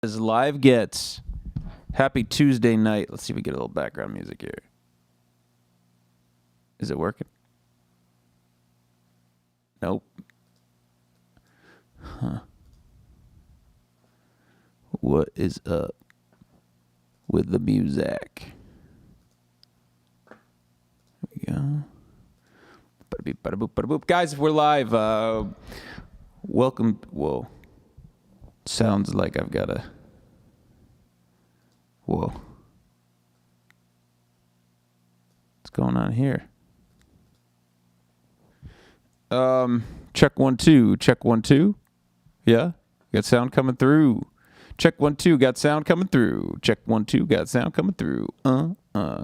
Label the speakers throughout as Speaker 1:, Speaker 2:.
Speaker 1: As live gets. Happy Tuesday night. Let's see if we get a little background music here. Is it working? Nope. Huh. What is up with the music? There we go. Bada beep, bada boop, bada boop. Guys, we're live. Welcome. Whoa. Sounds like I've got a... Whoa. What's going on here? Check 1 2. Check 1 2. Yeah? Got sound coming through. Check 1 2. Got sound coming through. Check 1 2. Got sound coming through.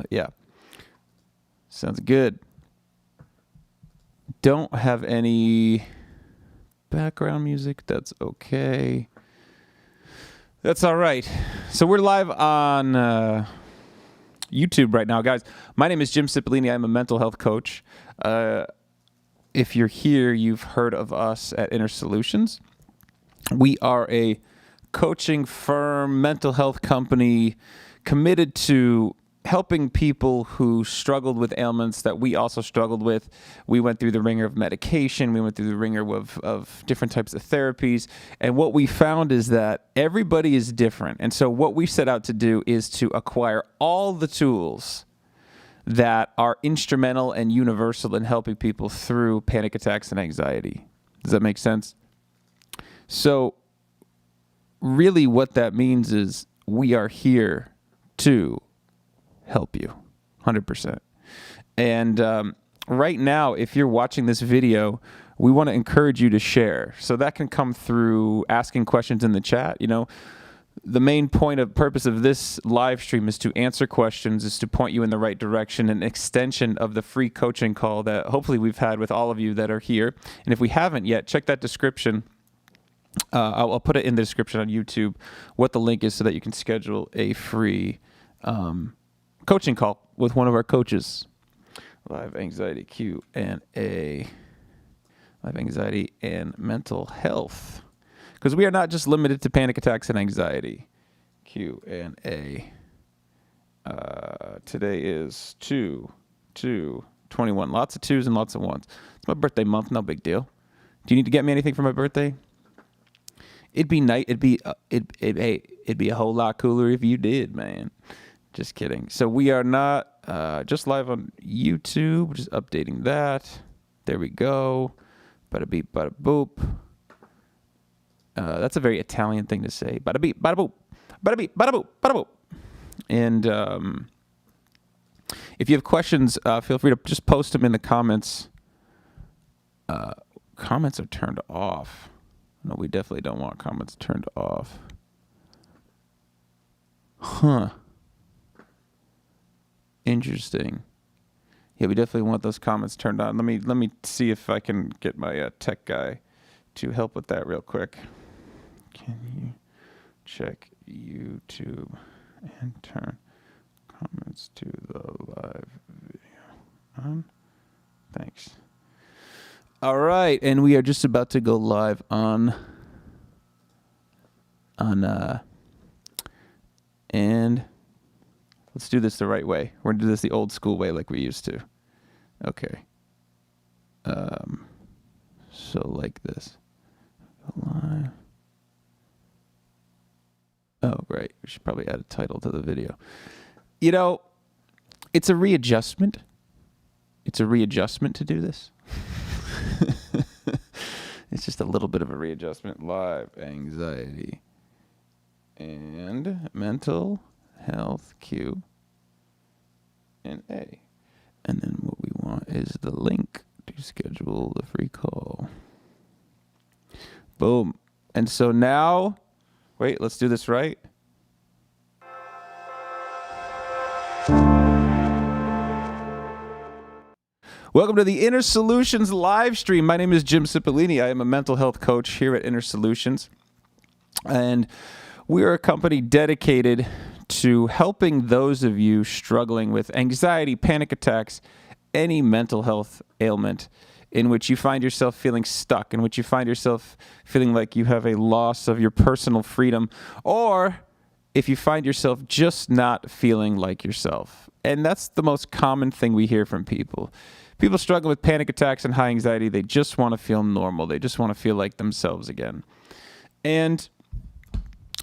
Speaker 1: Yeah. Sounds good. Don't have any background music. That's okay. That's all right. So we're live on YouTube right now, guys. My name is Jim Cipollini. I'm a mental health coach. If you're here, you've heard of us at Inner Solutions. We are a coaching firm, mental health company committed to helping people who struggled with ailments that we also struggled with. We went through the ringer of medication. We went through the ringer of different types of therapies. And what we found is that everybody is different. And so what we set out to do is to acquire all the tools that are instrumental and universal in helping people through panic attacks and anxiety. Does that make sense? So really what that means is we are here to help you 100%. And right now, if you're watching this video, we want to encourage you to share. So that can come through asking questions in the chat. You know, the main purpose of this live stream is to answer questions, is to point you in the right direction, an extension of the free coaching call that hopefully we've had with all of you that are here. And if we haven't yet, check that description. I'll put it in the description on YouTube, what the link is so that you can schedule a free coaching call with one of our coaches. Live anxiety Q&A. Live anxiety and mental health. Because we are not just limited to panic attacks and anxiety. Q&A. Today is 2/2/21. Lots of twos and lots of ones. It's my birthday month, no big deal. Do you need to get me anything for my birthday? It'd be nice. It'd be a whole lot cooler if you did, man. Just kidding. So we are not just live on YouTube. Just updating that. There we go. Bada beep, bada boop. That's a very Italian thing to say. Bada beep, bada boop. Bada beep, bada boop, bada boop. And if you have questions, feel free to just post them in the comments. Comments are turned off. No, we definitely don't want comments turned off. Huh. Interesting. Yeah, we definitely want those comments turned on. Let me see if I can get my tech guy to help with that real quick. Can you check YouTube and turn comments to the live video on? Thanks. All right, and we are just about to go live on and let's do this the right way. We're going to do this the old school way like we used to. Okay. So like this. Live. Oh, right. We should probably add a title to the video. You know, it's a readjustment. It's a readjustment to do this. It's just a little bit of a readjustment. Live anxiety and mental health Q and A. And then what we want is the link to schedule the free call. Boom. And so now, wait, let's do this right. Welcome to the Inner Solutions live stream. My name is Jim Cipollini. I am a mental health coach here at Inner Solutions. And we are a company dedicated to helping those of you struggling with anxiety, panic attacks, any mental health ailment in which you find yourself feeling stuck, in which you find yourself feeling like you have a loss of your personal freedom, or if you find yourself just not feeling like yourself. And that's the most common thing we hear from people. People struggling with panic attacks and high anxiety, they just want to feel normal. They just want to feel like themselves again. And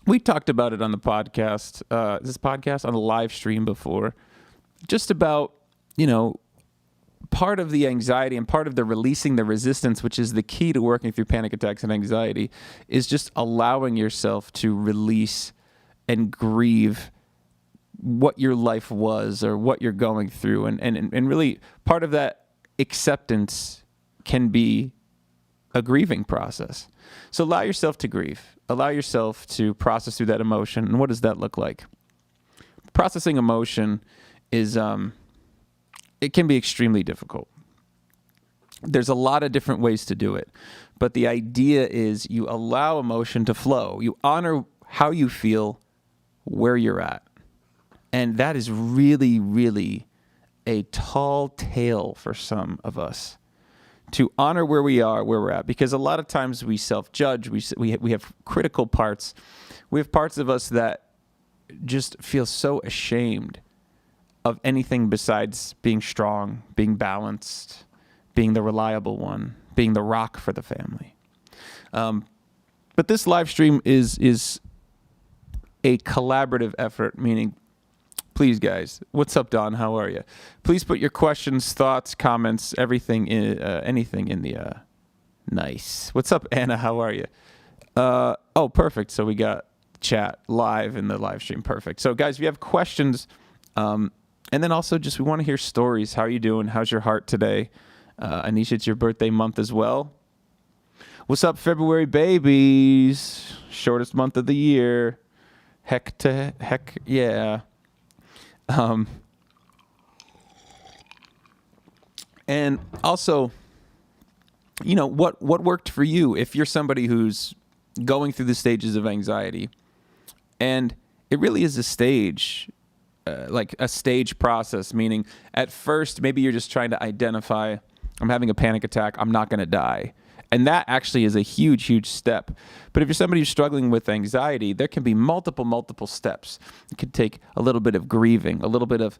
Speaker 1: we talked about it on the podcast, on the live stream before, just about, part of the anxiety and part of the releasing the resistance, which is the key to working through panic attacks and anxiety, is just allowing yourself to release and grieve what your life was or what you're going through. And really part of that acceptance can be a grieving process. So allow yourself to grieve. Allow yourself to process through that emotion. And what does that look like? Processing emotion is, it can be extremely difficult. There's a lot of different ways to do it. But the idea is you allow emotion to flow. You honor how you feel where you're at. And that is really, really a tall tale for some of us, to honor where we are, where we're at. Because a lot of times we self-judge, we have critical parts. We have parts of us that just feel so ashamed of anything besides being strong, being balanced, being the reliable one, being the rock for the family. But this live stream is a collaborative effort, meaning, please guys, what's up, Don? How are you? Please put your questions, thoughts, comments, everything anything in the nice. What's up, Anna? How are you? Oh, perfect. So we got chat live in the live stream. Perfect. So guys, if you have questions, and then also just we want to hear stories. How are you doing? How's your heart today? Anisha, it's your birthday month as well. What's up, February babies? Shortest month of the year. Heck yeah. And also, what worked for you? If you're somebody who's going through the stages of anxiety, and it really is a stage, like a stage process, meaning at first, maybe you're just trying to identify, I'm having a panic attack, I'm not going to die. And that actually is a huge, huge step. But if you're somebody who's struggling with anxiety, there can be multiple steps. It could take a little bit of grieving, a little bit of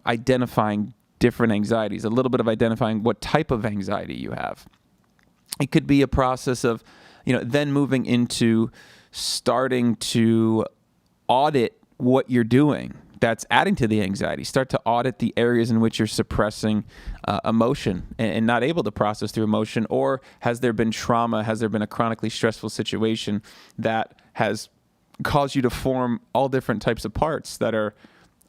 Speaker 1: identifying different anxieties, a little bit of identifying what type of anxiety you have. It could be a process of, then moving into starting to audit what you're doing that's adding to the anxiety. Start to audit the areas in which you're suppressing emotion and not able to process through emotion. Or has there been trauma? Has there been a chronically stressful situation that has caused you to form all different types of parts that are,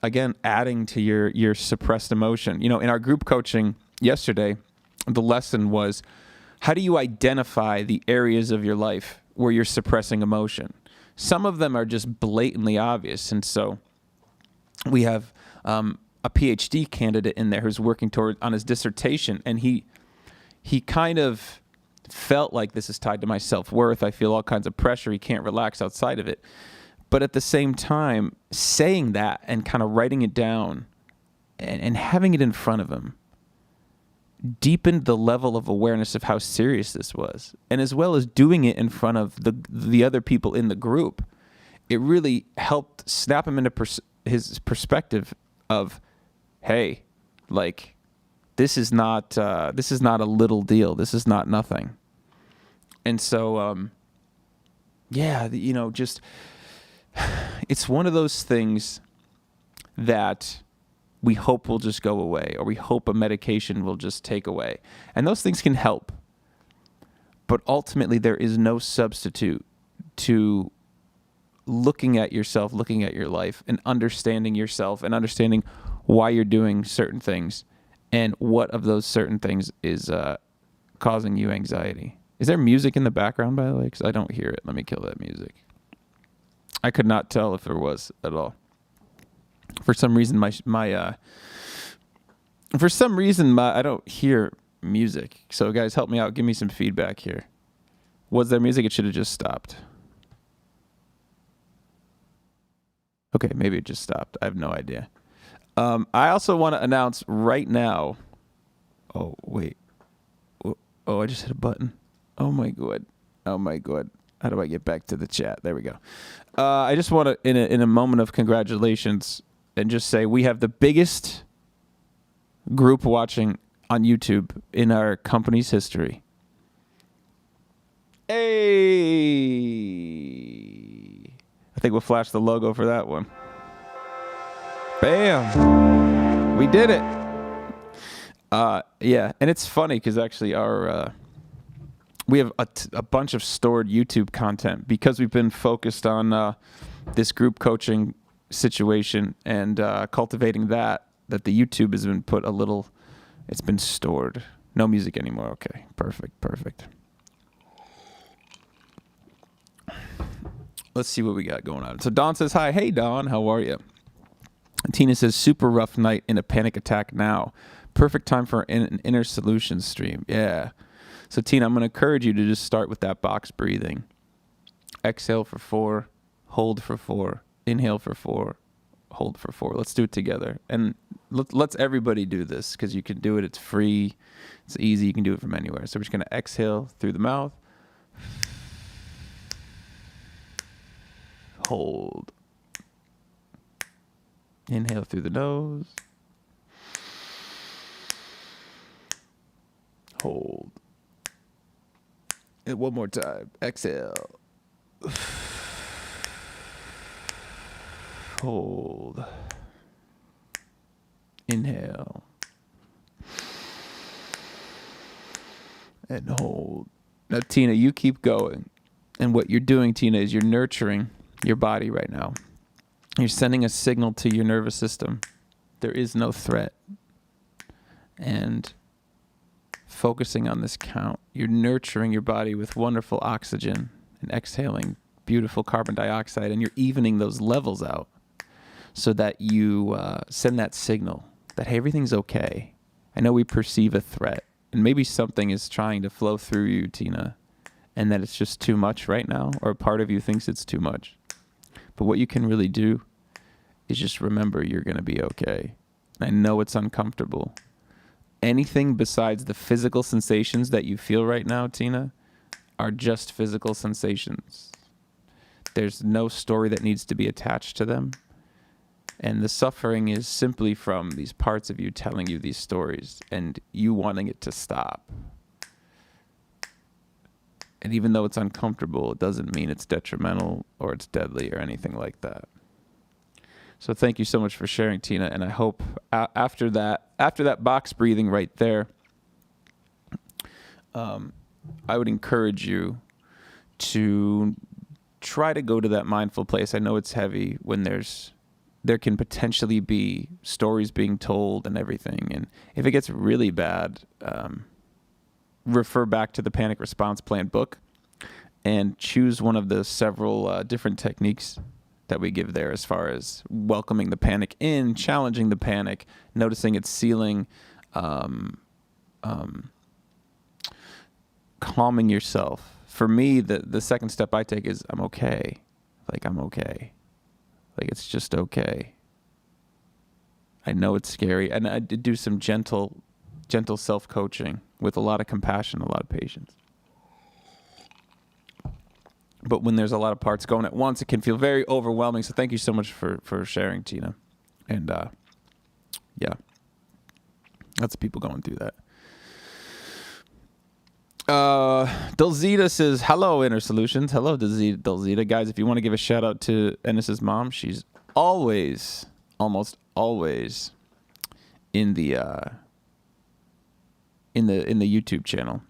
Speaker 1: again, adding to your suppressed emotion? In our group coaching yesterday, the lesson was, how do you identify the areas of your life where you're suppressing emotion? Some of them are just blatantly obvious. And so we have a PhD candidate in there who's working on his dissertation, and he kind of felt like this is tied to my self-worth. I feel all kinds of pressure. He can't relax outside of it. But at the same time, saying that and kind of writing it down and having it in front of him deepened the level of awareness of how serious this was. And as well as doing it in front of the other people in the group, it really helped snap him into his perspective of, hey, like, this is not a little deal. This is not nothing. And so, just, it's one of those things that we hope will just go away, or we hope a medication will just take away. And those things can help. But ultimately, there is no substitute to looking at yourself, looking at your life, and understanding yourself, and understanding why you're doing certain things, and what of those certain things is causing you anxiety. Is there music in the background, by the way? Because I don't hear it. Let me kill that music. I could not tell if there was at all. For some reason, I don't hear music. So guys, help me out. Give me some feedback here. Was there music? It should have just stopped. Okay, maybe it just stopped. I have no idea. I also want to announce right now. Oh, wait. Oh, I just hit a button. Oh my god. Oh my god. How do I get back to the chat? There we go. I just want to, in a moment of congratulations, and just say we have the biggest group watching on YouTube in our company's history. Hey! I think we'll flash the logo for that one. Bam! We did it. Yeah, and it's funny because actually we have a bunch of stored YouTube content because we've been focused on this group coaching situation and cultivating that the YouTube has been put a little, it's been stored. No music anymore. Okay, perfect. Let's see what we got going on. So Dawn says, hi. Hey, Dawn, how are you? And Tina says, super rough night in a panic attack now. Perfect time for an Inner Solutions stream. Yeah. So Tina, I'm going to encourage you to just start with that box breathing. Exhale for 4, hold for 4, inhale for 4, hold for 4. Let's do it together. And let's everybody do this because you can do it. It's free. It's easy. You can do it from anywhere. So we're just going to exhale through the mouth. Hold. Inhale through the nose. Hold. And one more time. Exhale. Hold. Inhale. And hold. Now, Tina, you keep going. And what you're doing, Tina, is you're nurturing your body right now. You're sending a signal to your nervous system. There is no threat. And focusing on this count, you're nurturing your body with wonderful oxygen and exhaling beautiful carbon dioxide, and you're evening those levels out so that you send that signal that, hey, everything's okay. I know we perceive a threat, and maybe something is trying to flow through you, Tina, and that it's just too much right now, or a part of you thinks it's too much. But what you can really do is just remember you're going to be okay. I know it's uncomfortable. Anything besides the physical sensations that you feel right now, Tina, are just physical sensations. There's no story that needs to be attached to them. And the suffering is simply from these parts of you telling you these stories and you wanting it to stop. And even though it's uncomfortable, it doesn't mean it's detrimental or it's deadly or anything like that. So thank you so much for sharing, Tina. And I hope after that box breathing right there, I would encourage you to try to go to that mindful place. I know it's heavy when there can potentially be stories being told and everything. And if it gets really bad, refer back to the Panic Response Plan book and choose one of the several different techniques that we give there as far as welcoming the panic in, challenging the panic, noticing its ceiling, calming yourself. For me, the second step I take is I'm okay. Like, I'm okay. Like, it's just okay. I know it's scary. And I did do some gentle self-coaching with a lot of compassion, a lot of patience. But when there's a lot of parts going at once, it can feel very overwhelming. So thank you so much for sharing, Tina. And yeah, lots of people going through that. Dulzita says, hello, Inner Solutions. Hello, Dulzita. Guys, if you want to give a shout out to Ennis's mom, she's almost always in the YouTube channel.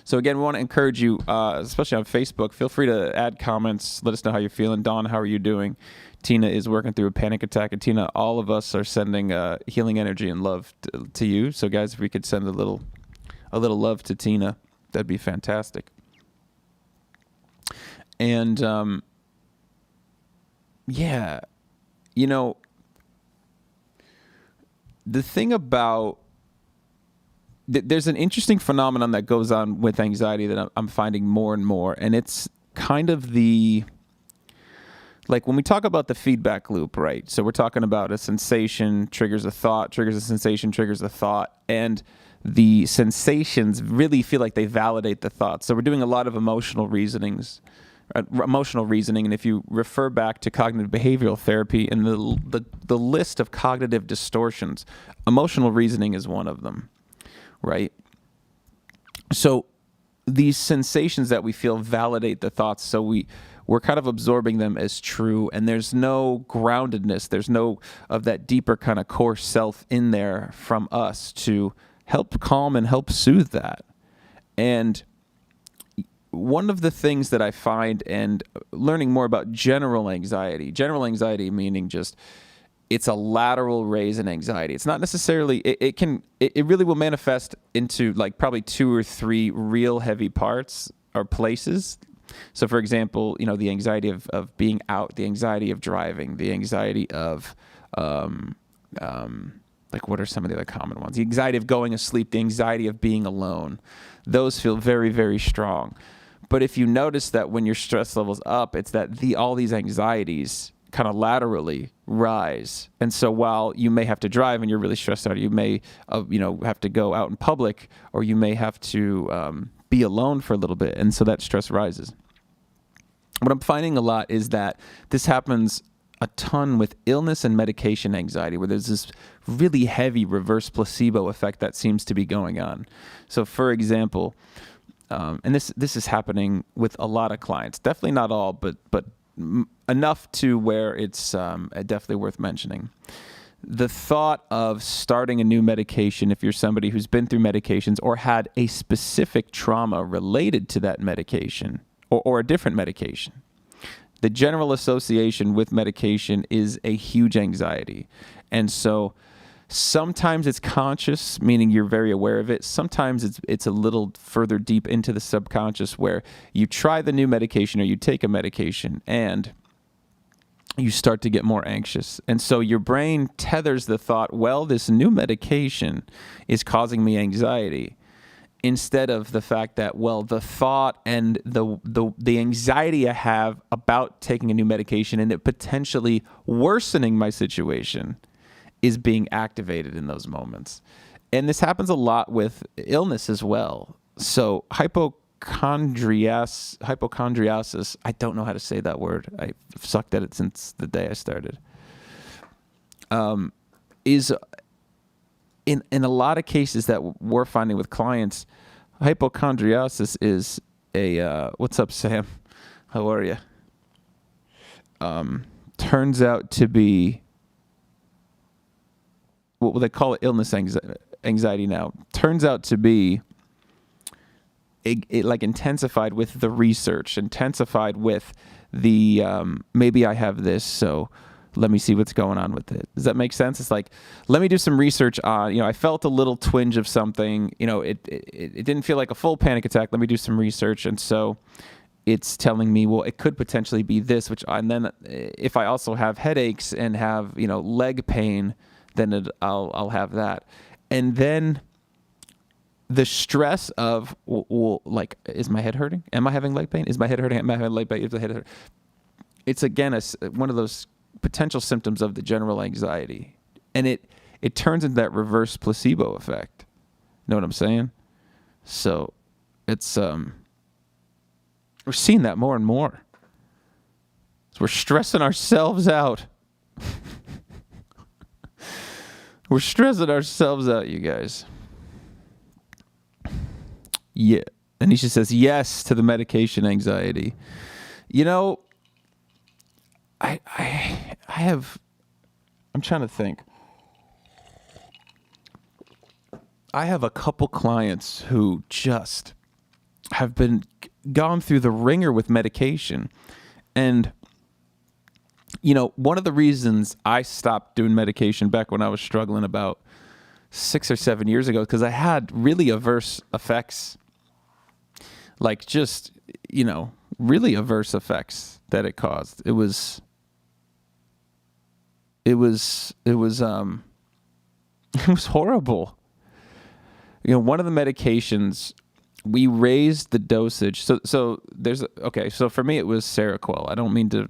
Speaker 1: So again, we want to encourage you, especially on Facebook, feel free to add comments. Let us know how you're feeling. Dawn, how are you doing? Tina is working through a panic attack. And Tina, all of us are sending healing energy and love to you. So guys, if we could send a little love to Tina, that'd be fantastic. And yeah, you know, the thing about there's an interesting phenomenon that goes on with anxiety that I'm finding more and more, and it's kind of like when we talk about the feedback loop, right? So we're talking about a sensation triggers a thought, triggers a sensation, triggers a thought, and the sensations really feel like they validate the thoughts. So we're doing a lot of emotional reasoning. And if you refer back to cognitive behavioral therapy and the list of cognitive distortions, emotional reasoning is one of them, right? So these sensations that we feel validate the thoughts. So we're kind of absorbing them as true, and there's no groundedness. There's no of that deeper kind of core self in there from us to help calm and help soothe that. And one of the things that I find, and learning more about general anxiety meaning just it's a lateral raise in anxiety. It's not necessarily, it really will manifest into like probably 2 or 3 real heavy parts or places. So for example, the anxiety of being out, the anxiety of driving, the anxiety of, like what are some of the other common ones? The anxiety of going asleep, the anxiety of being alone. Those feel very, very strong. But if you notice that when your stress level's up, it's that all these anxieties kind of laterally rise. And so while you may have to drive and you're really stressed out, you may, have to go out in public, or you may have to be alone for a little bit. And so that stress rises. What I'm finding a lot is that this happens a ton with illness and medication anxiety, where there's this really heavy reverse placebo effect that seems to be going on. So for example, and this is happening with a lot of clients, definitely not all, but enough to where it's definitely worth mentioning. The thought of starting a new medication, if you're somebody who's been through medications or had a specific trauma related to that medication or a different medication, the general association with medication is a huge anxiety. And so sometimes it's conscious, meaning you're very aware of it. Sometimes it's a little further deep into the subconscious, where you try the new medication or you take a medication and you start to get more anxious. And so your brain tethers the thought, well, this new medication is causing me anxiety, instead of the fact that, well, the thought and the anxiety I have about taking a new medication and it potentially worsening my situation is being activated in those moments. And this happens a lot with illness as well. So hypochondriasis, I don't know how to say that word. I've sucked at it since the day I started. Is in a lot of cases that we're finding with clients, hypochondriasis is a, what's up, Sam? How are you? Turns out to be, what they call it, illness anxiety now. Turns out to be it like intensified with the research, intensified with the maybe I have this, so let me see what's going on with it. Does that make sense? It's like, let me do some research on, I felt a little twinge of something, it didn't feel like a full panic attack. Let me do some research. And so it's telling me, well, it could potentially be this, and then if I also have headaches and have, leg pain, then I'll have that. And then the stress of, well, like, is my head hurting? Am I having leg pain? Is my head hurting? Am I having leg pain? Is the head hurting? It's, again, one of those potential symptoms of the general anxiety. And it turns into that reverse placebo effect. Know what I'm saying? So it's, we're seeing that more and more. So we're stressing ourselves out. We're stressing ourselves out, you guys. Yeah. Anisha says yes to the medication anxiety. I'm trying to think. I have a couple clients who just have gone through the ringer with medication. And one of the reasons I stopped doing medication back when I was struggling about 6 or 7 years ago, because I had really adverse effects, like just, really adverse effects that it caused. It was horrible. One of the medications, we raised the dosage. So for me it was Seroquel. I don't mean to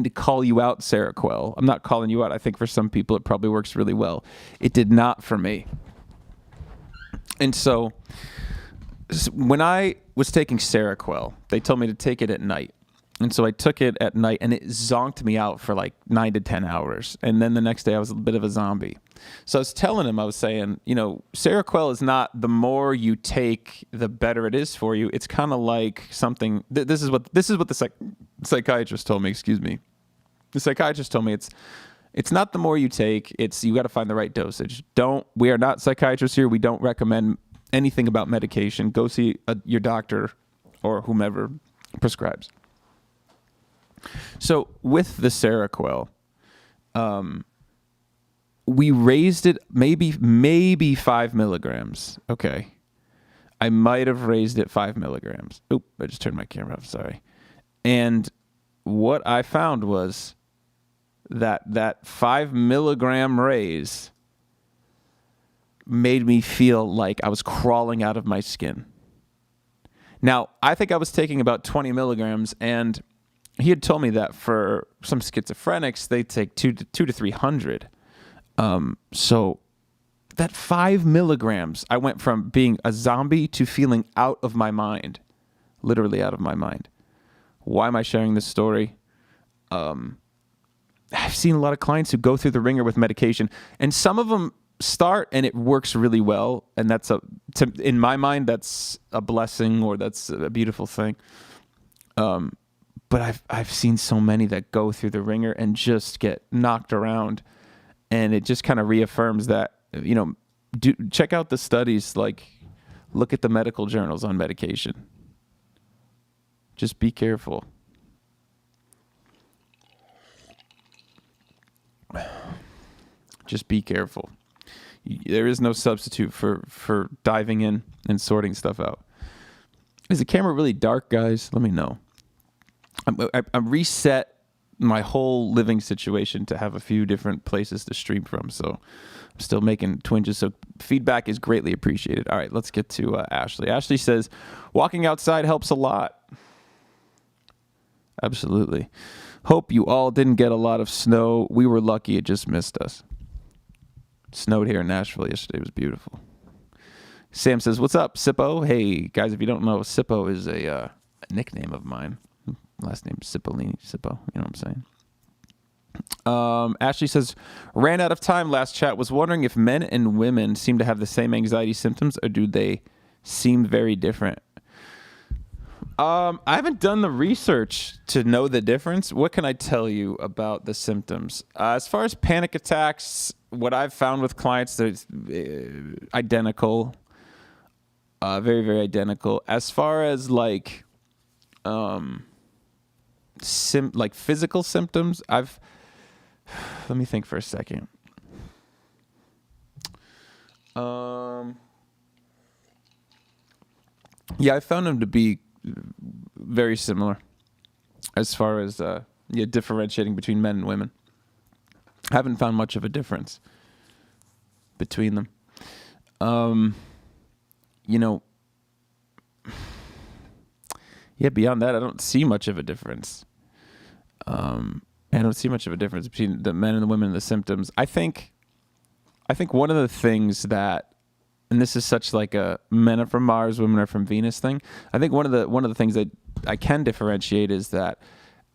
Speaker 1: call you out, Seroquel. I'm not calling you out. I think for some people it probably works really well. It did not for me. And so when I was taking Seroquel, they told me to take it at night. And so I took it at night, and it zonked me out for like 9 to 10 hours. And then the next day I was a bit of a zombie. So I was telling him, I was saying, Seroquel is not the more you take, the better it is for you. It's kind of like something. This is what the psychiatrist told me. Excuse me. The psychiatrist told me it's not the more you take. It's you got to find the right dosage. We are not psychiatrists here. We don't recommend anything about medication. Go see your doctor or whomever prescribes. So with the Seroquel, we raised it maybe 5 milligrams. Okay. I might have raised it 5 milligrams. Oop, I just turned my camera off. Sorry. And what I found was that 5 milligram raise made me feel like I was crawling out of my skin. Now, I think I was taking about 20 milligrams, and he had told me that for some schizophrenics, they take 200 to 300. So that 5 milligrams, I went from being a zombie to feeling out of my mind, literally out of my mind. Why am I sharing this story? I've seen a lot of clients who go through the ringer with medication, and some of them start and it works really well. And in my mind, that's a blessing, or that's a beautiful thing. But I've seen so many that go through the ringer and just get knocked around, and it just kind of reaffirms that, check out the studies, like look at the medical journals on medication. Just be careful. Just be careful. There is no substitute for diving in and sorting stuff out. Is the camera really dark, guys? Let me know. I reset my whole living situation to have a few different places to stream from, so I'm still making twinges, so feedback is greatly appreciated. All right, let's get to Ashley. Ashley says, walking outside helps a lot. Absolutely. Hope you all didn't get a lot of snow. We were lucky it just missed us. Snowed here in Nashville yesterday. It was beautiful. Sam says, what's up, Sippo? Hey, guys, if you don't know, Sippo is a nickname of mine. Last name Cipollini. Sippo, you know what I'm saying? Ashley says, ran out of time last chat. Was wondering if men and women seem to have the same anxiety symptoms, or do they seem very different? I haven't done the research to know the difference. What can I tell you about the symptoms? As far as panic attacks, what I've found with clients, they're identical, very, very identical. As far as like physical symptoms, let me think for a second. Yeah, I found them to be very similar as far as differentiating between men and women. I haven't found much of a difference between them. Beyond that, I don't see much of a difference. I don't see much of a difference between the men and the women and the symptoms. I think one of the things that, and this is such like a men are from Mars, women are from Venus thing. I think one of the things that I can differentiate is that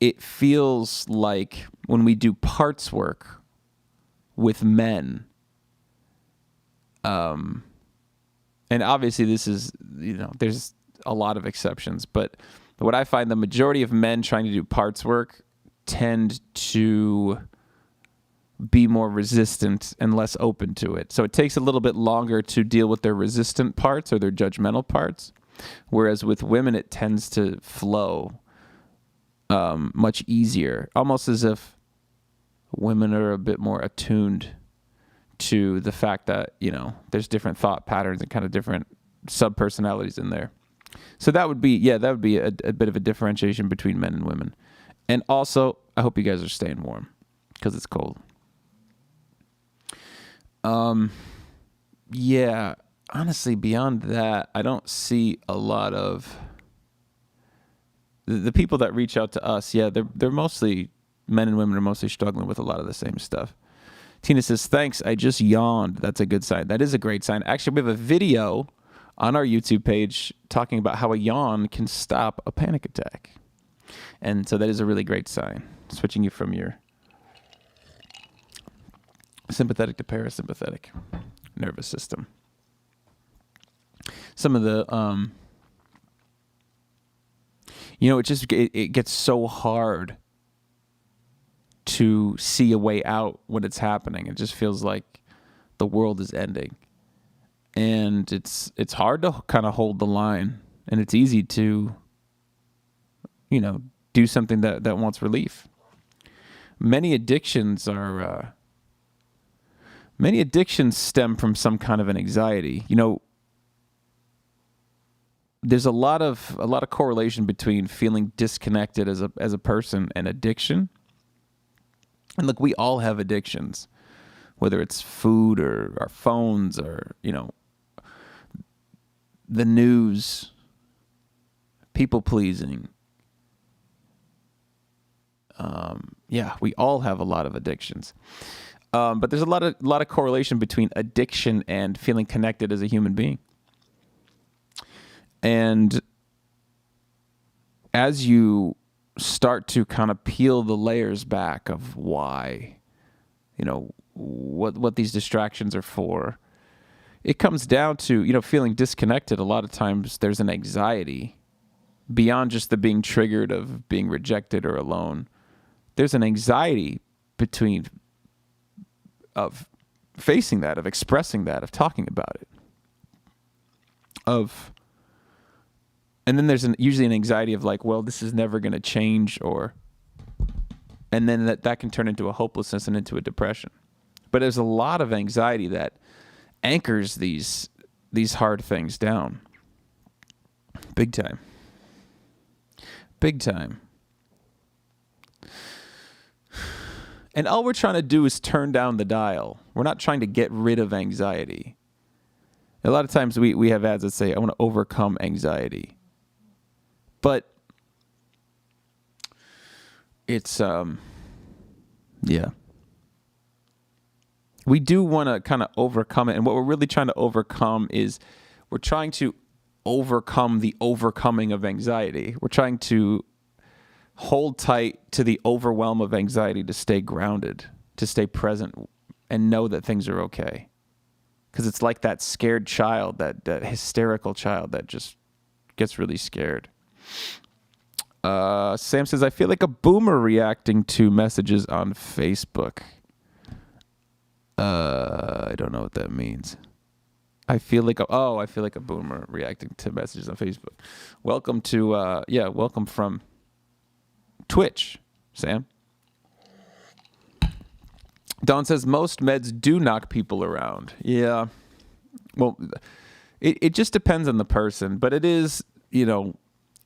Speaker 1: it feels like when we do parts work with men, and obviously this is, there's a lot of exceptions, but what I find, the majority of men trying to do parts work tend to be more resistant and less open to it. So it takes a little bit longer to deal with their resistant parts or their judgmental parts. Whereas with women, it tends to flow much easier, almost as if women are a bit more attuned to the fact that, there's different thought patterns and kind of different sub-personalities in there. So that would be a bit of a differentiation between men and women. And also, I hope you guys are staying warm because it's cold. Honestly, beyond that, I don't see a lot of the people that reach out to us. Yeah, they're mostly, men and women are mostly struggling with a lot of the same stuff. Tina says, thanks, I just yawned. That's a good sign. That is a great sign. Actually, we have a video on our YouTube page talking about how a yawn can stop a panic attack. And so that is a really great sign. Switching you from your sympathetic to parasympathetic nervous system. Some of the, it gets so hard to see a way out when it's happening. It just feels like the world is ending. And it's hard to kind of hold the line. And it's easy to, do something that wants relief. Many addictions stem from some kind of an anxiety. There's a lot of correlation between feeling disconnected as a person and addiction. And look, we all have addictions, whether it's food or our phones or, the news, people pleasing. We all have a lot of addictions. But there's a lot of correlation between addiction and feeling connected as a human being. And as you start to kind of peel the layers back of why, what these distractions are for, it comes down to, feeling disconnected. A lot of times there's an anxiety beyond just the being triggered of being rejected or alone. There's an anxiety of facing that, of expressing that, of talking about it, and then there's usually an anxiety of like, well, this is never going to change, and then that can turn into a hopelessness and into a depression. But there's a lot of anxiety that anchors these hard things down. Big time. Big time. And all we're trying to do is turn down the dial. We're not trying to get rid of anxiety. A lot of times we have ads that say, I want to overcome anxiety. But it's, we do want to kind of overcome it. And what we're really trying to overcome is we're trying to overcome the overcoming of anxiety. We're trying to hold tight to the overwhelm of anxiety to stay grounded, to stay present, and know that things are okay. Because it's like that scared child, that hysterical child that just gets really scared. Sam says, I feel like a boomer reacting to messages on Facebook. I don't know what that means. I feel like a boomer reacting to messages on Facebook. Welcome to, welcome from Twitch, Sam. Don says, most meds do knock people around. Yeah. Well, it just depends on the person, but it is,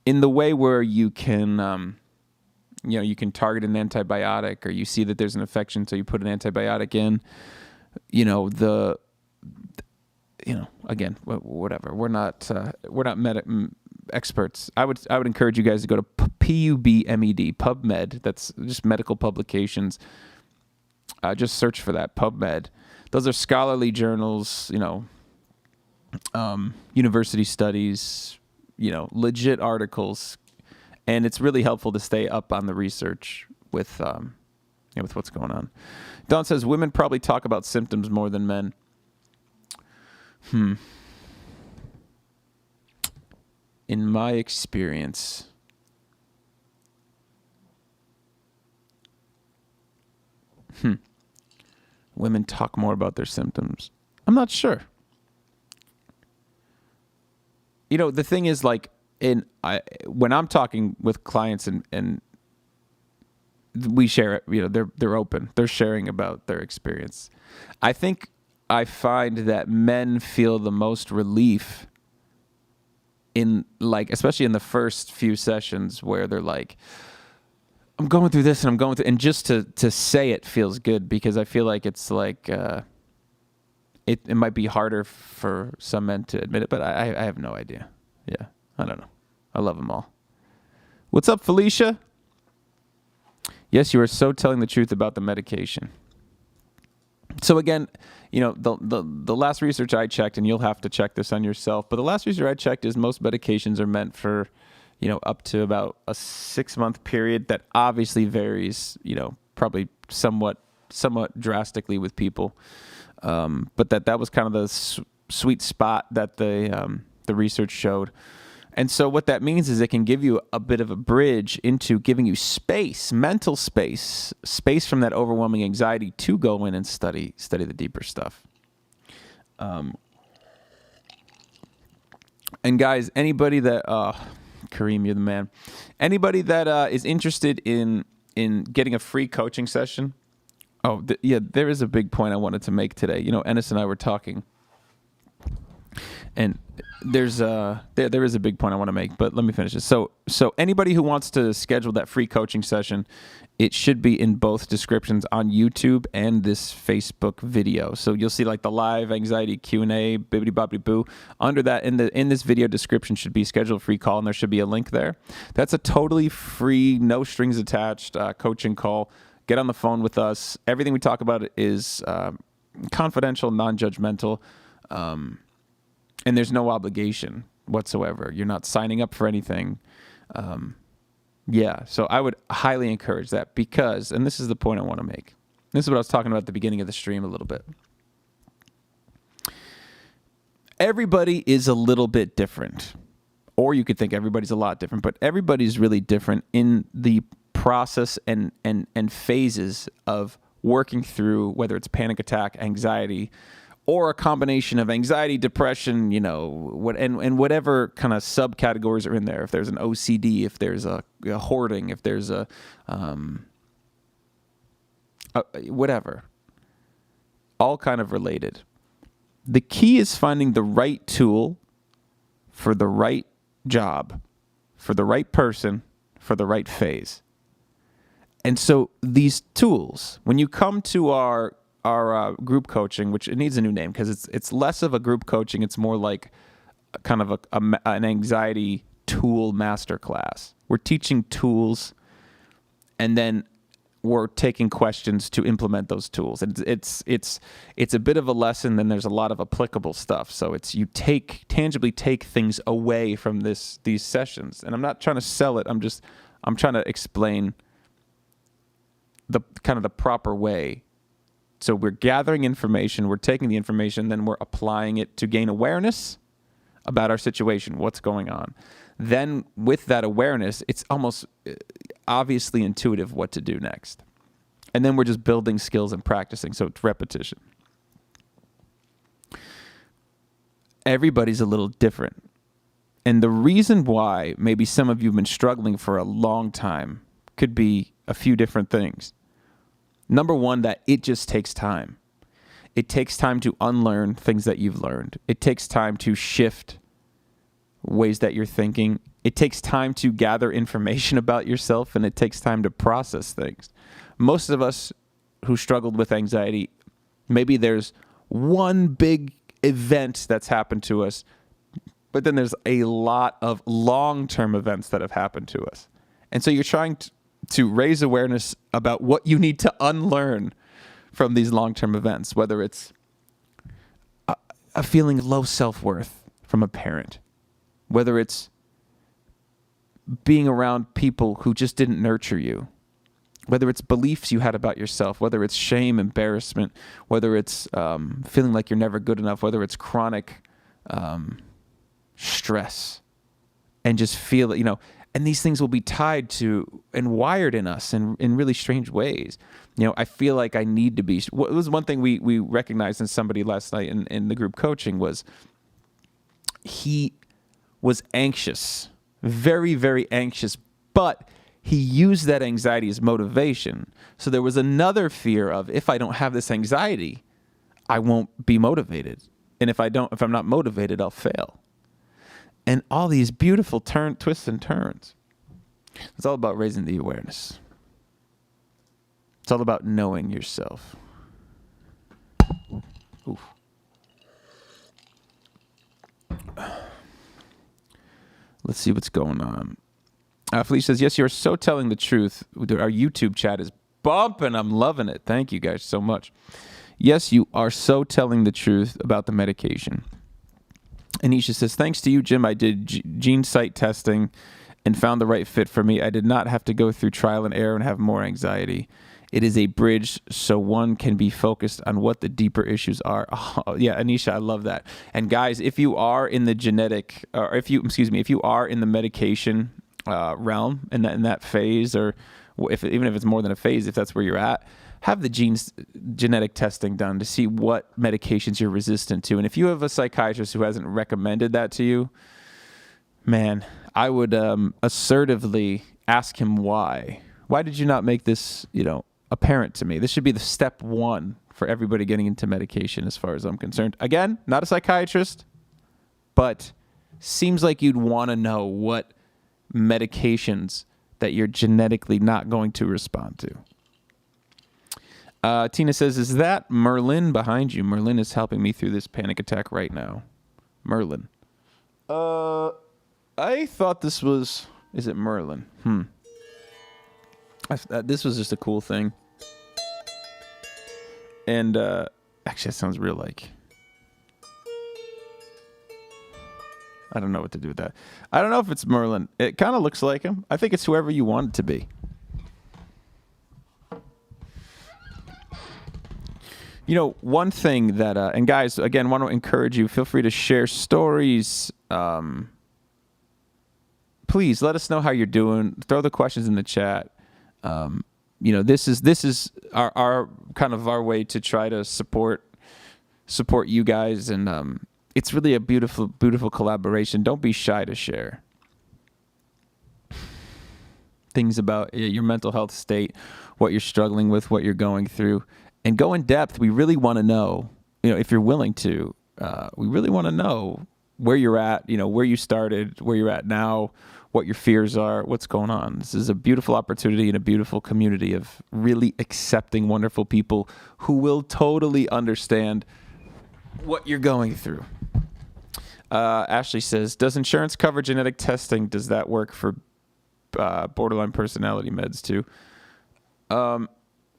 Speaker 1: in the way where you can, you can target an antibiotic, or you see that there's an infection, so you put an antibiotic in, again, whatever. We're not experts. I would encourage you guys to go to PubMed. That's just medical publications. Just search for that, PubMed. Those are scholarly journals, university studies, legit articles, and it's really helpful to stay up on the research with what's going on. Don says, women probably talk about symptoms more than men. In my experience, women talk more about their symptoms. I'm not sure. The thing is, like, when I'm talking with clients and we share it, they're open. They're sharing about their experience. I think I find that men feel the most relief in, like, especially in the first few sessions where they're like, I'm going through this and I'm going through, and just to say it feels good, because I feel like it's like, it might be harder for some men to admit it, but I have no idea. Yeah, I don't know. I love them all. What's up, Felicia? Yes, you are so telling the truth about the medication. So again, the last research I checked, and you'll have to check this on yourself, but the last research I checked is most medications are meant for, up to about a 6-month period. That obviously varies, probably somewhat drastically with people. But that was kind of the sweet spot that the research showed. And so what that means is it can give you a bit of a bridge into giving you space, mental space from that overwhelming anxiety to go in and study the deeper stuff. And guys, anybody that, Kareem, you're the man. Anybody that is interested in getting a free coaching session. Oh, there is a big point I wanted to make today. Ennis and I were talking, and there is a big point I want to make, but let me finish this. So anybody who wants to schedule that free coaching session, it should be in both descriptions on YouTube and this Facebook video. So you'll see like the live anxiety Q&A, bibbidi bobbidi boo. Under that, in this video description should be schedule a free call, and there should be a link there. That's a totally free, no strings attached coaching call. Get on the phone with us. Everything we talk about is confidential, non-judgmental. And there's no obligation whatsoever. You're not signing up for anything. So I would highly encourage that because, and this is the point I want to make. This is what I was talking about at the beginning of the stream a little bit. Everybody is a little bit different. Or you could think everybody's a lot different, but everybody's really different in the process and phases of working through, whether it's panic attack, anxiety, or a combination of anxiety, depression, whatever kind of subcategories are in there. If there's an OCD, if there's a hoarding, if there's a whatever, all kind of related. The key is finding the right tool for the right job, for the right person, for the right phase. And so these tools, when you come to our group coaching, which it needs a new name because it's less of a group coaching, it's more like kind of an anxiety tool masterclass. We're teaching tools, and then we're taking questions to implement those tools. And it's a bit of a lesson. Then there's a lot of applicable stuff. So it's you tangibly take things away from these sessions. And I'm not trying to sell it. I'm trying to explain the kind of the proper way. So we're gathering information, we're taking the information, then we're applying it to gain awareness about our situation, what's going on. Then with that awareness, it's almost obviously intuitive what to do next. And then we're just building skills and practicing, so it's repetition. Everybody's a little different. And the reason why maybe some of you have been struggling for a long time could be a few different things. Number one, that it just takes time. It takes time to unlearn things that you've learned. It takes time to shift ways that you're thinking. It takes time to gather information about yourself, and it takes time to process things. Most of us who struggled with anxiety, maybe there's one big event that's happened to us, but then there's a lot of long-term events that have happened to us. And so you're trying to raise awareness about what you need to unlearn from these long-term events, whether it's a feeling of low self-worth from a parent, whether it's being around people who just didn't nurture you, whether it's beliefs you had about yourself, whether it's shame, embarrassment, whether it's feeling like you're never good enough, whether it's chronic stress, and just feel it, and these things will be tied to and wired in us in really strange ways. I feel like I need to be. It was one thing we recognized in somebody last night in the group coaching was he was anxious, very, very anxious, but he used that anxiety as motivation. So there was another fear of, if I don't have this anxiety, I won't be motivated. And if I'm not motivated, I'll fail. And all these beautiful twists and turns. It's all about raising the awareness. It's all about knowing yourself. Oof. Let's see what's going on. Felicia says, yes, you're so telling the truth. Our YouTube chat is bumping. I'm loving it. Thank you guys so much. Yes, you are so telling the truth about the medication. Anisha says, thanks to you, Jim, I did gene site testing and found the right fit for me. I did not have to go through trial and error and have more anxiety. It is a bridge so one can be focused on what the deeper issues are. Oh, yeah, Anisha, I love that. And guys, if you are in the genetic, or if you are in the medication realm in that phase, or even if it's more than a phase, if that's where you're at, have the genetic testing done to see what medications you're resistant to. And if you have a psychiatrist who hasn't recommended that to you, man, I would assertively ask him why. Why did you not make this, apparent to me? This should be the step one for everybody getting into medication as far as I'm concerned. Again, not a psychiatrist, but seems like you'd want to know what medications that you're genetically not going to respond to. Tina says, is that Merlin behind you? Merlin is helping me through this panic attack right now. Merlin. I thought this was... Is it Merlin? This was just a cool thing. And actually, that sounds real like... I don't know what to do with that. I don't know if it's Merlin. It kind of looks like him. I think it's whoever you want it to be. One thing that... and guys, again, want to encourage you. Feel free to share stories. Please let us know how you're doing. Throw the questions in the chat. This is our kind of our way to try to support you guys, and it's really a beautiful collaboration. Don't be shy to share things about your mental health state, what you're struggling with, what you're going through, and go in depth. We really want to know, if you're willing to. We really want to know where you're at, where you started, where you're at now, what your fears are, what's going on. This is a beautiful opportunity and a beautiful community of really accepting, wonderful people who will totally understand what you're going through. Ashley says, does insurance cover genetic testing? Does that work for borderline personality meds too?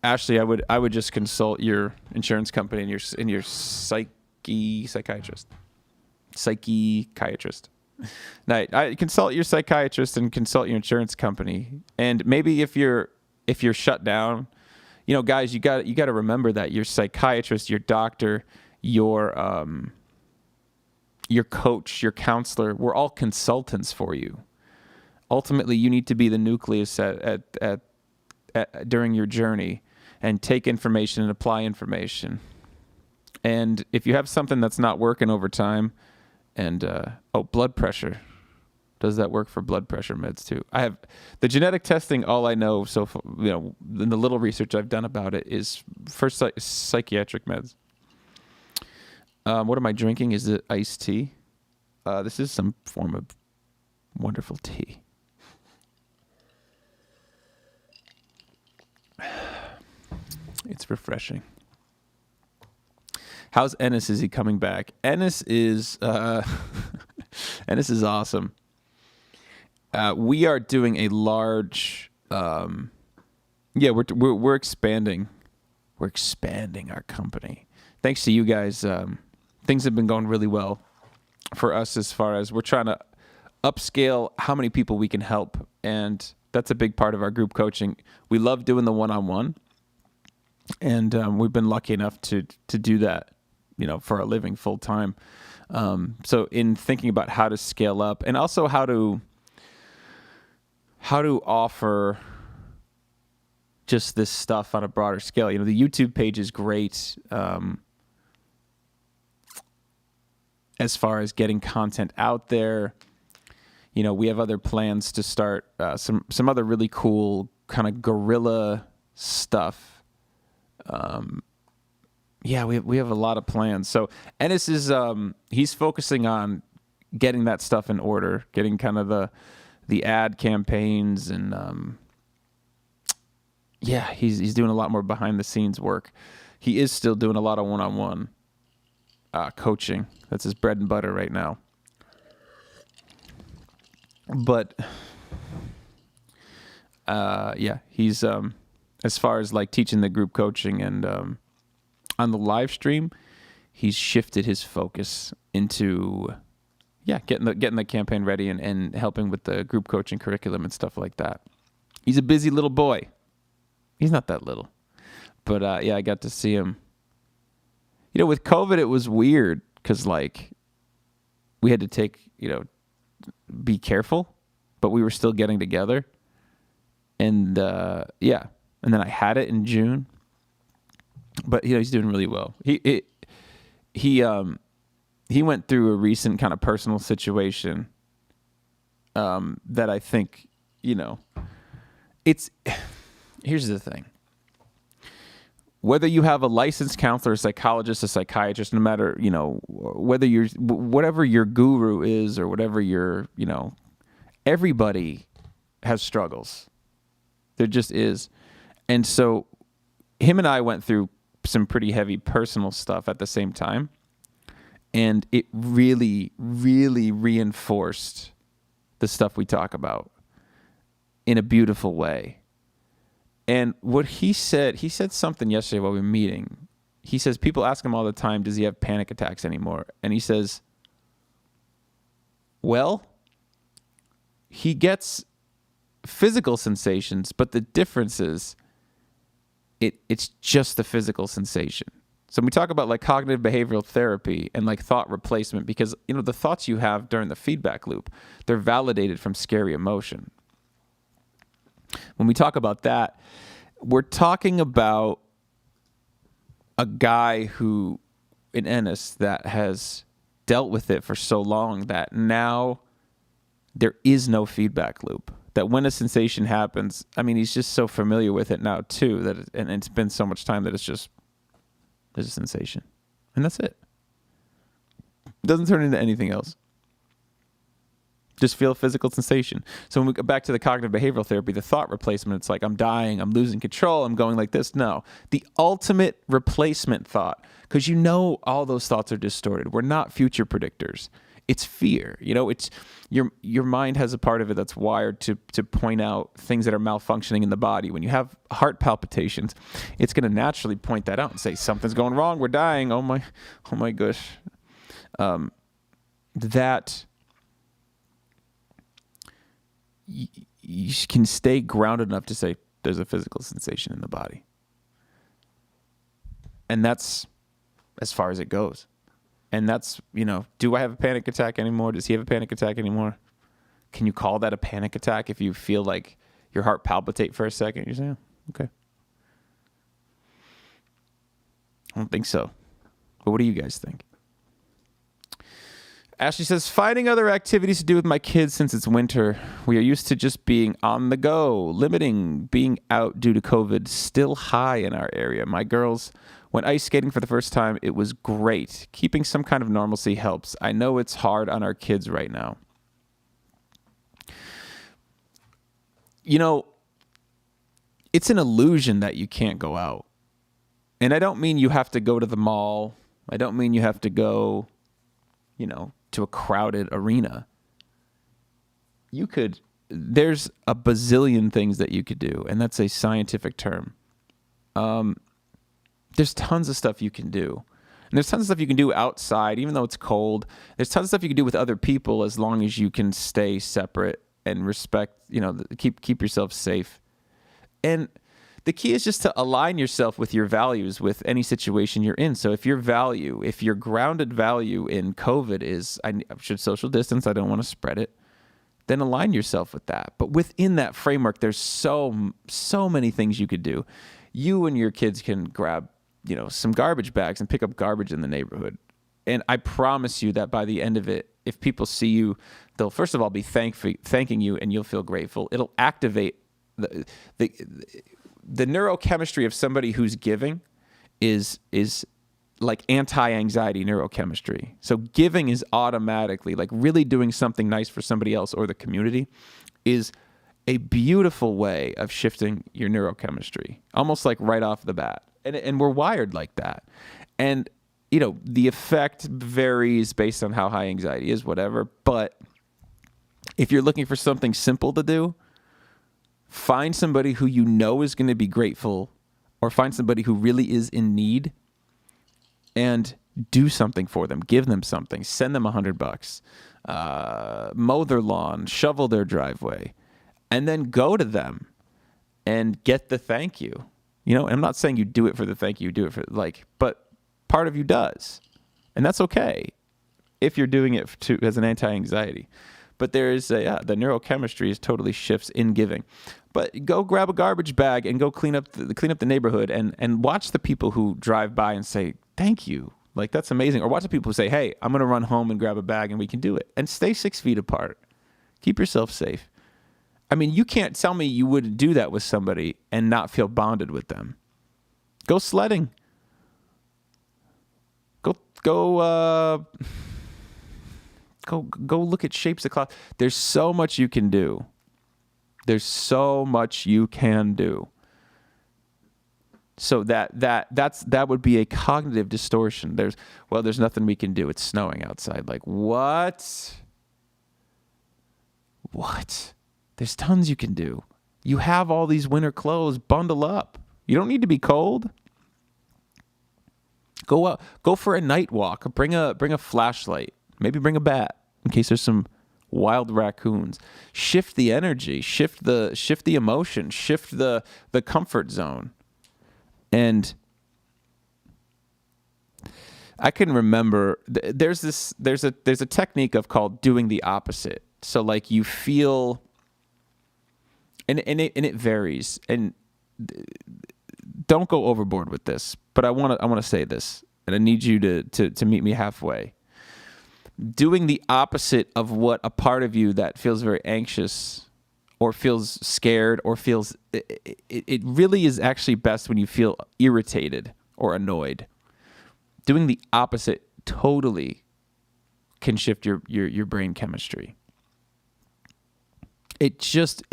Speaker 1: Ashley, I would just consult your insurance company and your psychiatrist. Now, I consult your psychiatrist and consult your insurance company. And maybe if you're shut down, guys, you got to remember that your psychiatrist, your doctor, your coach, your counselor, we're all consultants for you. Ultimately, you need to be the nucleus during your journey and take information and apply information. And if you have something that's not working over time, and blood pressure. Does that work for blood pressure meds too? I have the genetic testing. All I know so far, in the little research I've done about it, is for psychiatric meds. What am I drinking? Is it iced tea? This is some form of wonderful tea. It's refreshing. How's Ennis? Is he coming back? Ennis is Ennis is awesome. We are doing a large. We're expanding. We're expanding our company. Thanks to you guys, things have been going really well for us as far as we're trying to upscale how many people we can help, and that's a big part of our group coaching. We love doing the one-on-one, and we've been lucky enough to do that. For a living full time. So in thinking about how to scale up and also how to offer just this stuff on a broader scale. The YouTube page is great as far as getting content out there. We have other plans to start some other really cool kind of guerrilla stuff. We have a lot of plans. So Ennis is he's focusing on getting that stuff in order, getting kind of the ad campaigns, and he's doing a lot more behind the scenes work. He is still doing a lot of one-on-one coaching. That's his bread and butter right now. But he's as far as like teaching the group coaching and on the live stream, he's shifted his focus into getting the campaign ready and helping with the group coaching curriculum and stuff like that. He's a busy little boy. He's not that little. But I got to see him. With COVID, it was weird because we had to be careful, but we were still getting together. And and then I had it in June. But he's doing really well. He went through a recent kind of personal situation that I think, here's the thing. Whether you have a licensed counselor, a psychologist, a psychiatrist, no matter, whether whatever your guru is or whatever everybody has struggles. There just is. And so him and I went through some pretty heavy personal stuff at the same time. And it really, really reinforced the stuff we talk about in a beautiful way. And what he said something yesterday while we were meeting. He says, people ask him all the time, does he have panic attacks anymore? And he says, well, he gets physical sensations, but the difference is it's just the physical sensation. So when we talk about cognitive behavioral therapy and thought replacement, because the thoughts you have during the feedback loop, they're validated from scary emotion. When we talk about that, we're talking about a guy who in Ennis that has dealt with it for so long that now there is no feedback loop. That when a sensation happens, he's just so familiar with it now too, that and it's been so much time that there's a sensation. And that's it. It doesn't turn into anything else. Just feel a physical sensation. So when we go back to the cognitive behavioral therapy, the thought replacement, it's I'm dying, I'm losing control, I'm going like this. No. The ultimate replacement thought, because all those thoughts are distorted. We're not future predictors. It's fear. It's your mind has a part of it that's wired to point out things that are malfunctioning in the body. When you have heart palpitations, it's going to naturally point that out and say something's going wrong. We're dying. Oh my gosh. That you can stay grounded enough to say there's a physical sensation in the body, and that's as far as it goes. And that's, do I have a panic attack anymore? Does he have a panic attack anymore? Can you call that a panic attack if you feel like your heart palpitate for a second? You're saying, okay. I don't think so. But what do you guys think? Ashley says, finding other activities to do with my kids since it's winter. We are used to just being on the go, limiting being out due to COVID, still high in our area. My girls went ice skating for the first time. It was great. Keeping some kind of normalcy helps. I know it's hard on our kids right now. It's an illusion that you can't go out. And I don't mean you have to go to the mall. I don't mean you have to go, to a crowded arena. There's a bazillion things that you could do, and that's a scientific term. There's tons of stuff you can do. And there's tons of stuff you can do outside, even though it's cold. There's tons of stuff you can do with other people as long as you can stay separate and respect, keep yourself safe. And the key is just to align yourself with your values with any situation you're in. So if your grounded value in COVID is, I should social distance, I don't want to spread it, then align yourself with that. But within that framework, there's so many things you could do. You and your kids can grab, some garbage bags and pick up garbage in the neighborhood. And I promise you that by the end of it, if people see you, they'll first of all be thanking you, and you'll feel grateful. It'll activate the neurochemistry of somebody who's giving is like anti-anxiety neurochemistry. So giving is automatically, really doing something nice for somebody else or the community is a beautiful way of shifting your neurochemistry, almost like right off the bat. And we're wired like that. And, the effect varies based on how high anxiety is, whatever. But if you're looking for something simple to do, find somebody who is going to be grateful, or find somebody who really is in need, and do something for them. Give them something. Send them $100. Mow their lawn, shovel their driveway, and then go to them and get the thank you. You know, and I'm not saying you do it for the thank you, do it for but part of you does. And that's okay if you're doing it as an anti-anxiety. But there is the neurochemistry is totally shifts in giving. But go grab a garbage bag and go clean up the neighborhood and watch the people who drive by and say, thank you. Like, that's amazing. Or watch the people who say, hey, I'm going to run home and grab a bag and we can do it. And stay 6 feet apart. Keep yourself safe. I mean, you can't tell me you wouldn't do that with somebody and not feel bonded with them. Go sledding. Go look at shapes of clouds. There's so much you can do. There's so much you can do. So that would be a cognitive distortion. There's nothing we can do. It's snowing outside. Like, what? What? There's tons you can do. You have all these winter clothes. Bundle up. You don't need to be cold. Go out. Go for a night walk. Bring a flashlight. Maybe bring a bat in case there's some wild raccoons. Shift the energy. Shift the emotion. Shift the comfort zone. And I can remember there's a technique called doing the opposite. So like you feel, and it varies. And don't go overboard with this. But I want to say this, and I need you to meet me halfway. Doing the opposite of what a part of you that feels very anxious or feels scared or feels it really is actually best when you feel irritated or annoyed. Doing the opposite totally can shift your brain chemistry. It just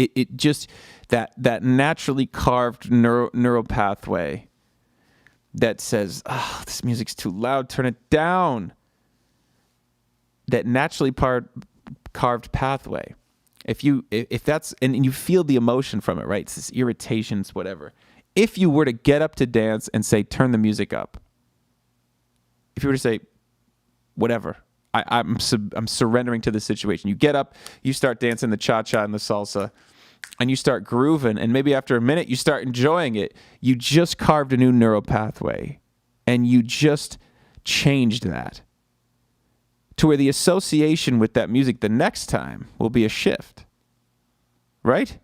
Speaker 1: that naturally carved neural pathway that says, "Oh, this music's too loud, turn it down." That naturally carved pathway. If that's, and you feel the emotion from it, right? It's this irritation, it's whatever. If you were to get up to dance and say, turn the music up. If you were to say, whatever, I'm surrendering to the situation. You get up, you start dancing the cha-cha and the salsa, and you start grooving, and maybe after a minute you start enjoying it. You just carved a new neural pathway, and you just changed that to where the association with that music the next time will be a shift, right?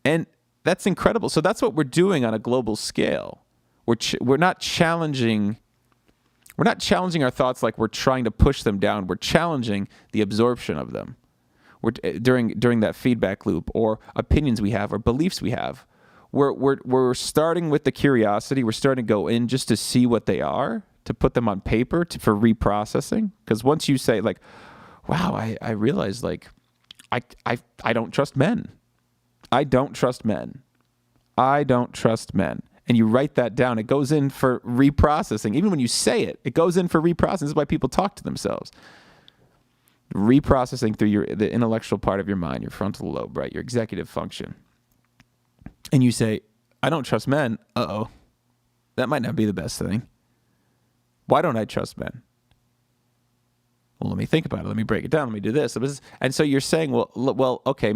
Speaker 1: And that's incredible. So that's what we're doing on a global scale. We're not challenging our thoughts like we're trying to push them down. We're challenging the absorption of them. During that feedback loop, or opinions we have or beliefs we have. We're starting with the curiosity. We're starting to go in just to see what they are, to put them on paper for reprocessing. Because once you say like, wow, I realize like, I don't trust men. I don't trust men. I don't trust men. And you write that down. It goes in for reprocessing. Even when you say it, it goes in for reprocessing. This is why people talk to themselves. Reprocessing through the intellectual part of your mind, your frontal lobe, right? Your executive function. And you say, I don't trust men. Uh-oh. That might not be the best thing. Why don't I trust men? Well, let me think about it. Let me break it down. Let me do this. And so you're saying, well, okay,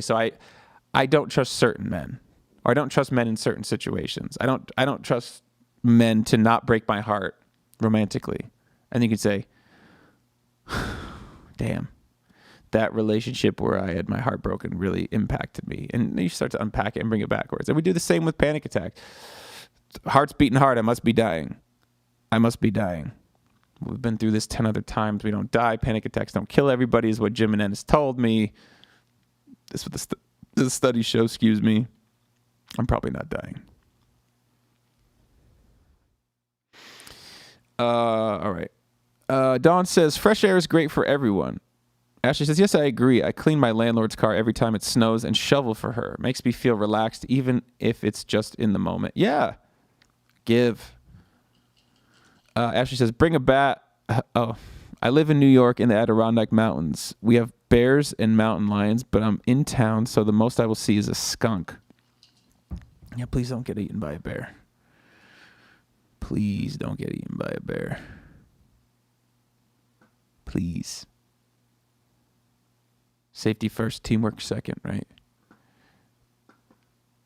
Speaker 1: so I don't trust certain men, or I don't trust men in certain situations. I don't trust men to not break my heart romantically. And you could say, damn, that relationship where I had my heart broken really impacted me. And you start to unpack it and bring it backwards. And we do the same with panic attack. Heart's beating hard. I must be dying. I must be dying. We've been through this 10 other times. We don't die. Panic attacks don't kill everybody is what Jim and Ennis told me. This is what the studies show, excuse me. I'm probably not dying. All right. Dawn says, fresh air is great for everyone. Ashley says, yes, I agree. I clean my landlord's car every time it snows and shovel for her. Makes me feel relaxed, even if it's just in the moment. Yeah. Give. Ashley says, bring a bat. Oh, I live in New York in the Adirondack Mountains. We have bears and mountain lions, but I'm in town, so the most I will see is a skunk. Yeah, please don't get eaten by a bear. Please don't get eaten by a bear. Please. Safety first, teamwork second, right?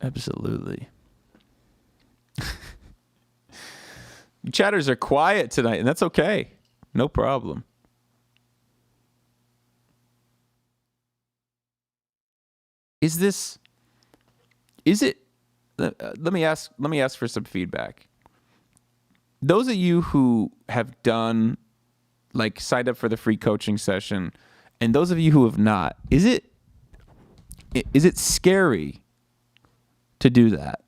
Speaker 1: Absolutely. You chatters are quiet tonight, and that's okay. No problem. Is it, let me ask for some feedback. Those of you who have done, like, signed up for the free coaching session, and those of you who have not, is it scary to do that?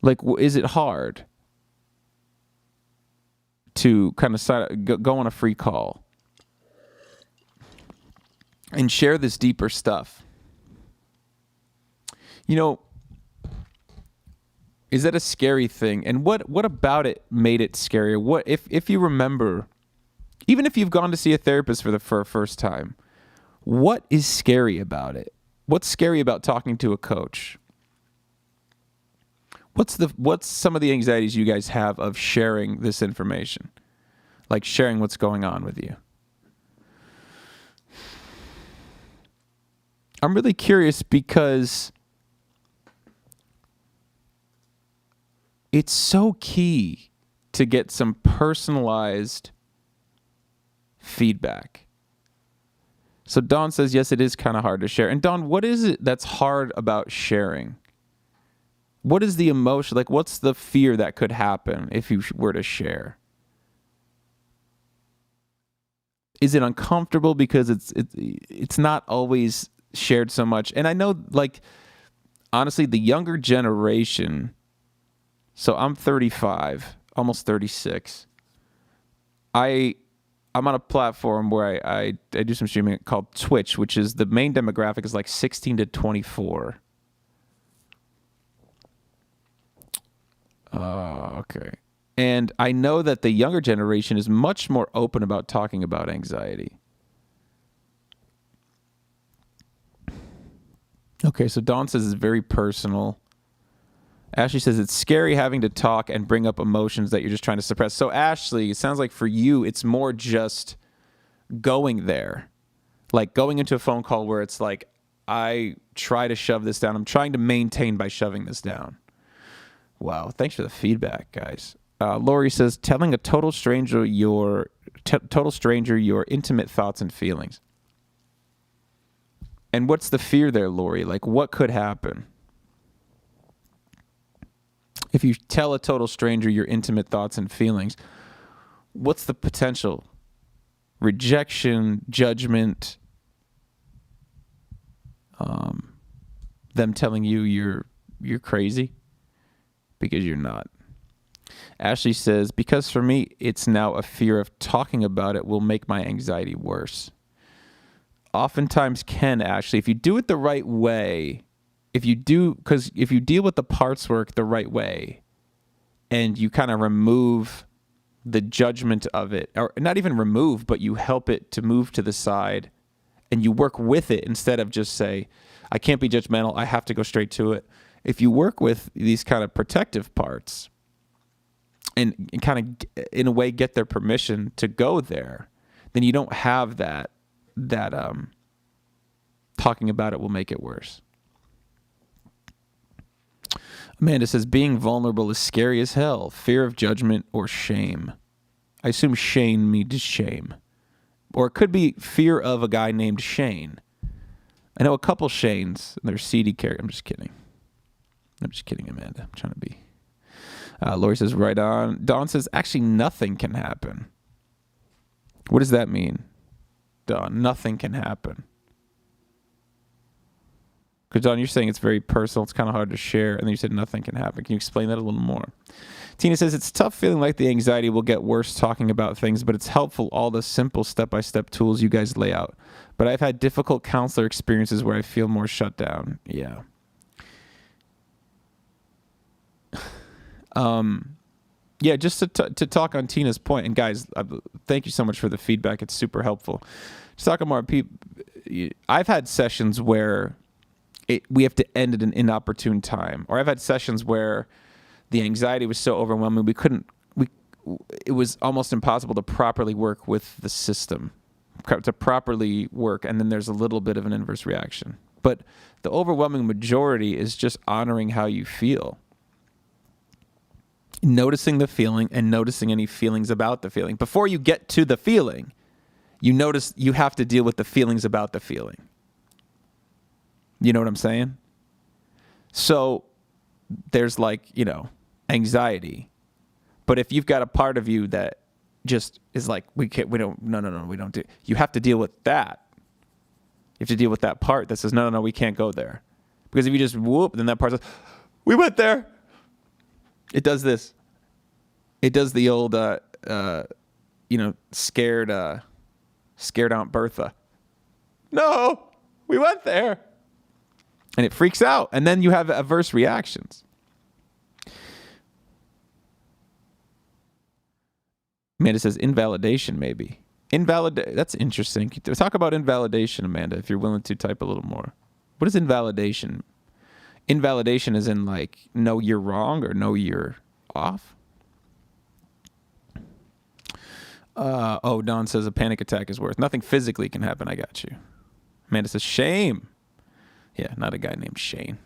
Speaker 1: Like, is it hard to kind of go on a free call and share this deeper stuff? You know, is that a scary thing? And what about it made it scarier? What if you remember, even if you've gone to see a therapist for the first time, what is scary about it? What's scary about talking to a coach? What's some of the anxieties you guys have of sharing this information? Like sharing what's going on with you? I'm really curious because it's so key to get some personalized feedback. So Dawn says, yes, it is kind of hard to share. And Dawn, what is it that's hard about sharing? What is the emotion? Like, what's the fear that could happen if you were to share? Is it uncomfortable because it's not always shared so much? And I know, like, honestly, the younger generation, so I'm 35, almost 36. I'm on a platform where I do some streaming called Twitch, which is the main demographic is like 16 to 24. Okay. And I know that the younger generation is much more open about talking about anxiety. Okay, so Dawn says it's very personal. Ashley says it's scary having to talk and bring up emotions that you're just trying to suppress. So Ashley, it sounds like for you, it's more just going there. Like going into a phone call where it's like, I try to shove this down. I'm trying to maintain by shoving this down. Wow, thanks for the feedback, guys. Lori says, telling a total stranger your intimate thoughts and feelings. And what's the fear there, Lori? Like, what could happen? If you tell a total stranger your intimate thoughts and feelings, what's the potential? Rejection, judgment, them telling you you're crazy because you're not. Ashley says, because for me, it's now a fear of talking about it will make my anxiety worse. Oftentimes can, Ashley, if you do it the right way, if you deal with the parts work the right way and you kind of remove the judgment of it, or not even remove, but you help it to move to the side and you work with it instead of just say, I can't be judgmental, I have to go straight to it. If you work with these kind of protective parts and kind of, in a way, get their permission to go there, then you don't have that talking about it will make it worse. Amanda says, being vulnerable is scary as hell. Fear of judgment or shame. I assume Shane means shame. Or it could be fear of a guy named Shane. I know a couple Shanes, and they're seedy characters. I'm just kidding, Amanda. I'm trying to be. Lori says, right on. Dawn says, actually, nothing can happen. What does that mean, Dawn? Nothing can happen. Because, Dawn, you're saying it's very personal. It's kind of hard to share. And then you said nothing can happen. Can you explain that a little more? Tina says, it's tough feeling like the anxiety will get worse talking about things, but it's helpful all the simple step-by-step tools you guys lay out. But I've had difficult counselor experiences where I feel more shut down. Yeah. Yeah, just to talk on Tina's point, and guys, thank you so much for the feedback. It's super helpful. Just talking more people. I've had sessions where we have to end at an inopportune time, or I've had sessions where the anxiety was so overwhelming it was almost impossible to properly work with the system, to properly work, and then there's a little bit of an inverse reaction. But the overwhelming majority is just honoring how you feel. Noticing the feeling and noticing any feelings about the feeling. Before you get to the feeling, you notice you have to deal with the feelings about the feeling. You know what I'm saying? So there's anxiety. But if you've got a part of you that just is like, we don't do, you have to deal with that. You have to deal with that part that says, no, we can't go there. Because if you just whoop, then that part says, we went there. It does this. It does the old, scared Aunt Bertha. No, we went there. And it freaks out. And then you have adverse reactions. Amanda says invalidation, maybe. That's interesting. Talk about invalidation, Amanda, if you're willing to type a little more. What is invalidation? Invalidation is in no, you're wrong or no, you're off. Don says a panic attack is worse. Nothing physically can happen. I got you. Amanda says shame. Yeah, not a guy named Shane.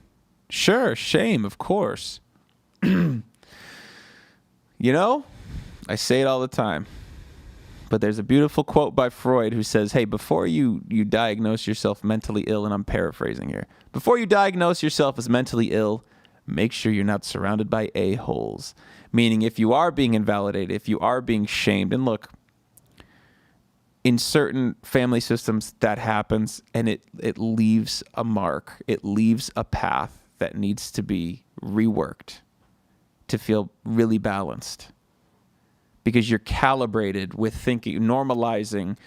Speaker 1: Sure, shame, of course. I say it all the time. But there's a beautiful quote by Freud who says, hey, before you diagnose yourself mentally ill, and I'm paraphrasing here, before you diagnose yourself as mentally ill, make sure you're not surrounded by a-holes. Meaning if you are being invalidated, if you are being shamed, and look, in certain family systems that happens, and it leaves a mark. It leaves a path that needs to be reworked to feel really balanced. Because you're calibrated with thinking, normalizing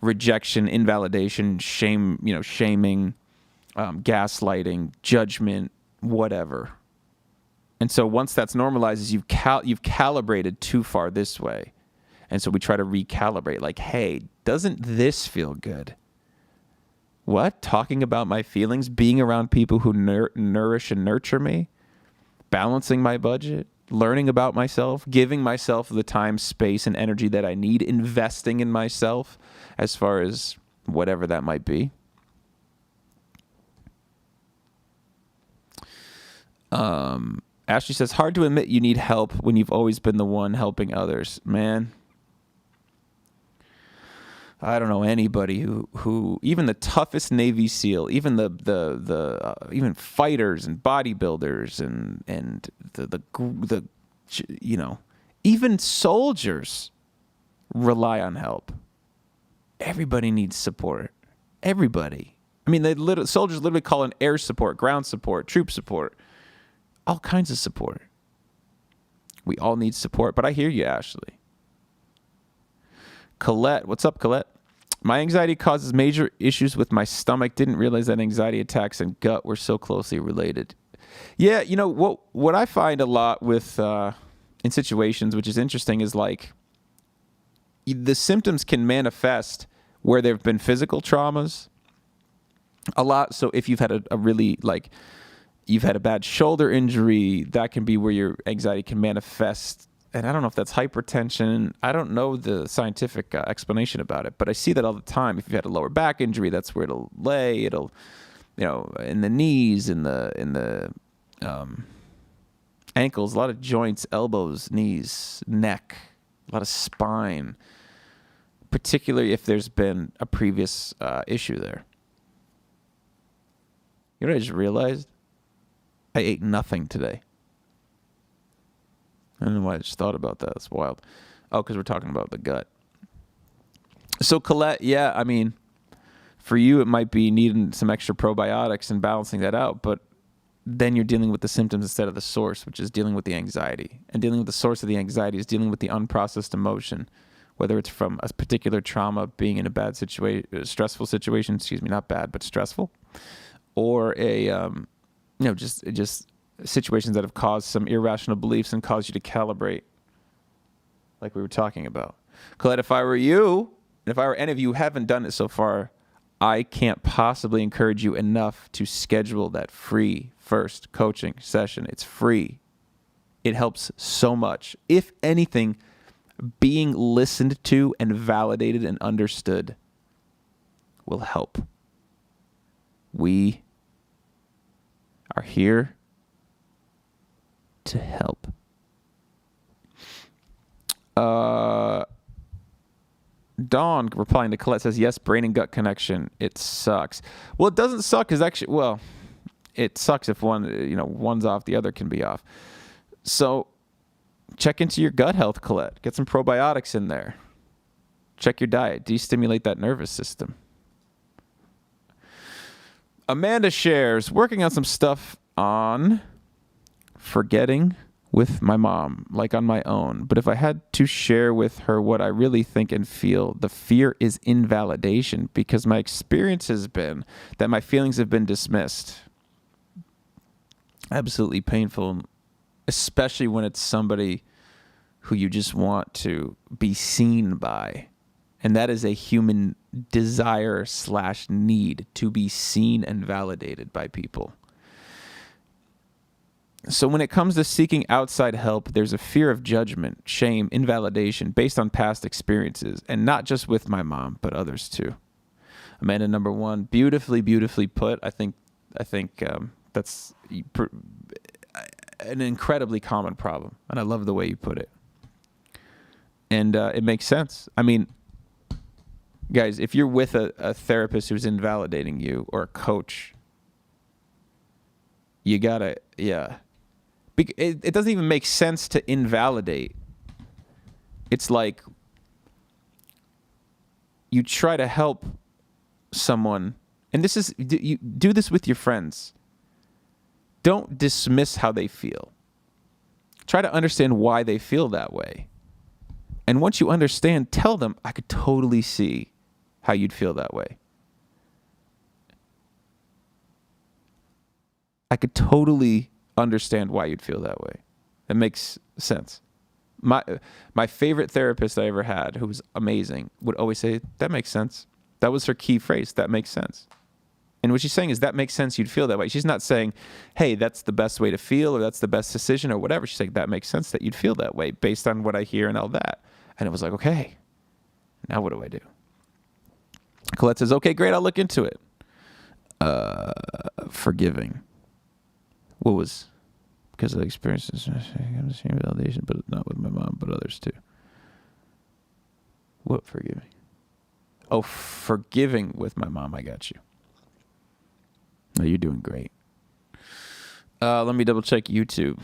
Speaker 1: rejection, invalidation, shame, shaming, gaslighting, judgment, whatever. And so once that's normalized, you've calibrated too far this way. And so we try to recalibrate, hey, doesn't this feel good? What? Talking about my feelings, being around people who nourish and nurture me, balancing my budget, learning about myself, giving myself the time, space, and energy that I need, investing in myself as far as whatever that might be. Ashley says, hard to admit you need help when you've always been the one helping others. Man, I don't know anybody who even the toughest Navy SEAL, even even fighters and bodybuilders and the even soldiers rely on help. Everybody needs support. Everybody. I mean, soldiers literally call in air support, ground support, troop support, all kinds of support. We all need support, but I hear you, Ashley. Colette, what's up, Colette? My anxiety causes major issues with my stomach. Didn't realize that anxiety attacks and gut were so closely related. Yeah, what I find a lot with in situations, which is interesting, is the symptoms can manifest where there have been physical traumas a lot. So if you've had a really you've had a bad shoulder injury, that can be where your anxiety can manifest. And I don't know if that's hypertension. I don't know the scientific explanation about it, but I see that all the time. If you've had a lower back injury, that's where it'll lay. It'll, in the knees, in the ankles, a lot of joints, elbows, knees, neck, a lot of spine, particularly if there's been a previous issue there. You know what I just realized? I ate nothing today. I don't know why I just thought about that. It's wild. Oh, because we're talking about the gut. So Colette, yeah, I mean, for you, it might be needing some extra probiotics and balancing that out, but then you're dealing with the symptoms instead of the source, which is dealing with the anxiety. And dealing with the source of the anxiety is dealing with the unprocessed emotion, whether it's from a particular trauma, being in a bad situation, stressful situation, not bad, but stressful, or just situations that have caused some irrational beliefs and caused you to calibrate, like we were talking about. Colette, if I were you, and if I were any of you who haven't done it so far, I can't possibly encourage you enough to schedule that free first coaching session. It's free. It helps so much. If anything, being listened to and validated and understood will help. We are here to help. Dawn, replying to Colette, says, yes, brain and gut connection. It sucks. Well, it doesn't suck because actually, well, it sucks if one's off, the other can be off. So check into your gut health, Colette. Get some probiotics in there. Check your diet. Destimulate that nervous system. Amanda shares, working on some stuff on forgetting with my mom, like on my own. But if I had to share with her what I really think and feel, the fear is invalidation, because my experience has been that my feelings have been dismissed. Absolutely painful, especially when it's somebody who you just want to be seen by. And that is a human desire / need to be seen and validated by people. So when it comes to seeking outside help, there's a fear of judgment, shame, invalidation based on past experiences, and not just with my mom, but others too. Amanda, number one, beautifully, beautifully put. I think that's an incredibly common problem, and I love the way you put it. And it makes sense. I mean, guys, if you're with a therapist who's invalidating you, or a coach, you gotta, yeah. It doesn't even make sense to invalidate. It's like you try to help someone, and you do this with your friends. Don't dismiss how they feel. Try to understand why they feel that way. And once you understand, tell them, I could totally see how you'd feel that way. I could totally understand why you'd feel that way. It makes sense. My favorite therapist I ever had, who was amazing, would always say, that makes sense. That was her key phrase, that makes sense. And what she's saying is, that makes sense, you'd feel that way. She's not saying, hey, that's the best way to feel, or that's the best decision, or whatever. She's saying, that makes sense that you'd feel that way based on what I hear and all that. And it was like, okay, now what do I do? Colette says, okay, great, I'll look into it. Forgiving. What was, because of the experiences, validation, but not with my mom, but others too. What forgiving? Oh, forgiving with my mom. I got you. No, you're doing great. Let me double check YouTube.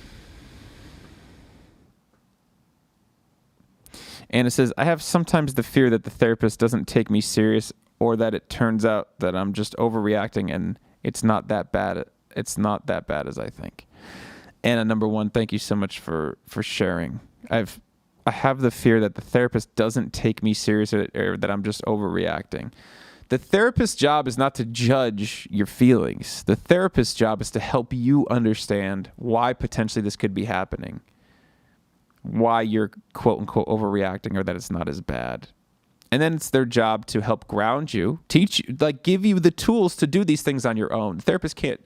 Speaker 1: And it says, I have sometimes the fear that the therapist doesn't take me serious, or that it turns out that I'm just overreacting and it's not that bad. It's not that bad as I think. Anna, number one, thank you so much for sharing. I have the fear that the therapist doesn't take me serious, or that I'm just overreacting. The therapist's job is not to judge your feelings. The therapist's job is to help you understand why potentially this could be happening, why you're quote unquote overreacting, or that it's not as bad. And then it's their job to help ground you, teach you, like give you the tools to do these things on your own. The therapist can't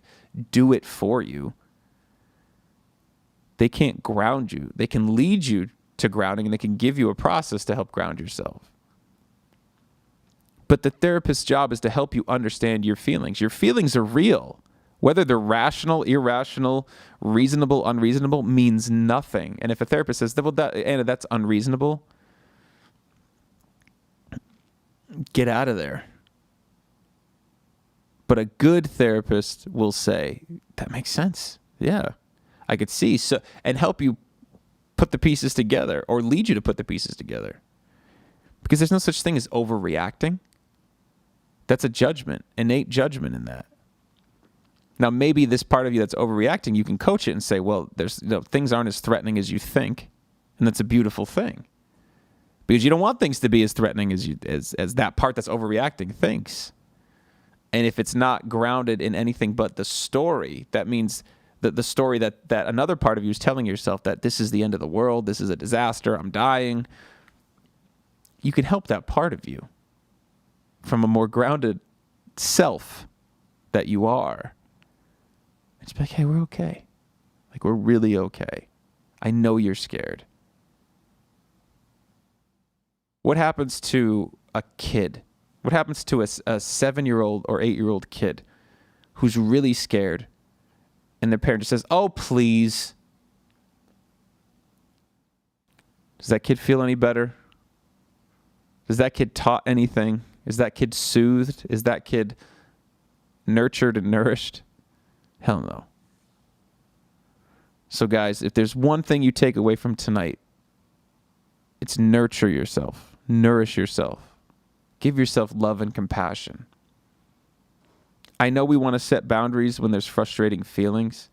Speaker 1: do it for you. They can't ground you. They can lead you to grounding, and they can give you a process to help ground yourself. But the therapist's job is to help you understand your feelings. Your feelings are real. Whether they're rational, irrational, reasonable, unreasonable, means nothing. And if a therapist says, well, Anna, that's unreasonable, get out of there. But a good therapist will say, that makes sense. Yeah, I could see. So, and help you put the pieces together, or lead you to put the pieces together. Because there's no such thing as overreacting. That's a judgment, innate judgment in that. Now, maybe this part of you that's overreacting, you can coach it and say, well, things aren't as threatening as you think. And that's a beautiful thing. Because you don't want things to be as threatening as that part that's overreacting thinks. And if it's not grounded in anything but the story, that means that the story that another part of you is telling yourself, that this is the end of the world, this is a disaster, I'm dying. You can help that part of you from a more grounded self that you are. It's like, hey, we're okay. Like, we're really okay. I know you're scared. What happens to a kid? What happens to a 7-year-old or 8-year-old kid who's really scared and their parent just says, oh, please? Does that kid feel any better? Is that kid taught anything? Is that kid soothed? Is that kid nurtured and nourished? Hell no. So guys, if there's one thing you take away from tonight, it's nurture yourself, nourish yourself, give yourself love and compassion. I know we want to set boundaries when there's frustrating feelings,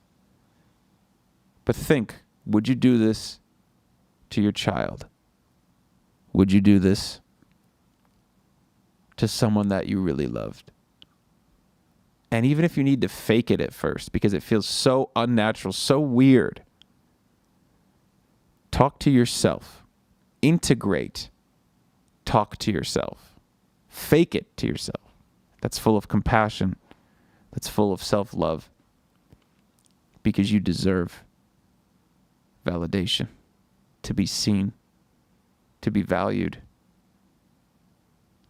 Speaker 1: but think, would you do this to your child? Would you do this to someone that you really loved? And even if you need to fake it at first because it feels so unnatural, so weird, talk to yourself. Integrate. Talk to yourself. Fake it to yourself. That's full of compassion. That's full of self-love. Because you deserve validation. To be seen. To be valued.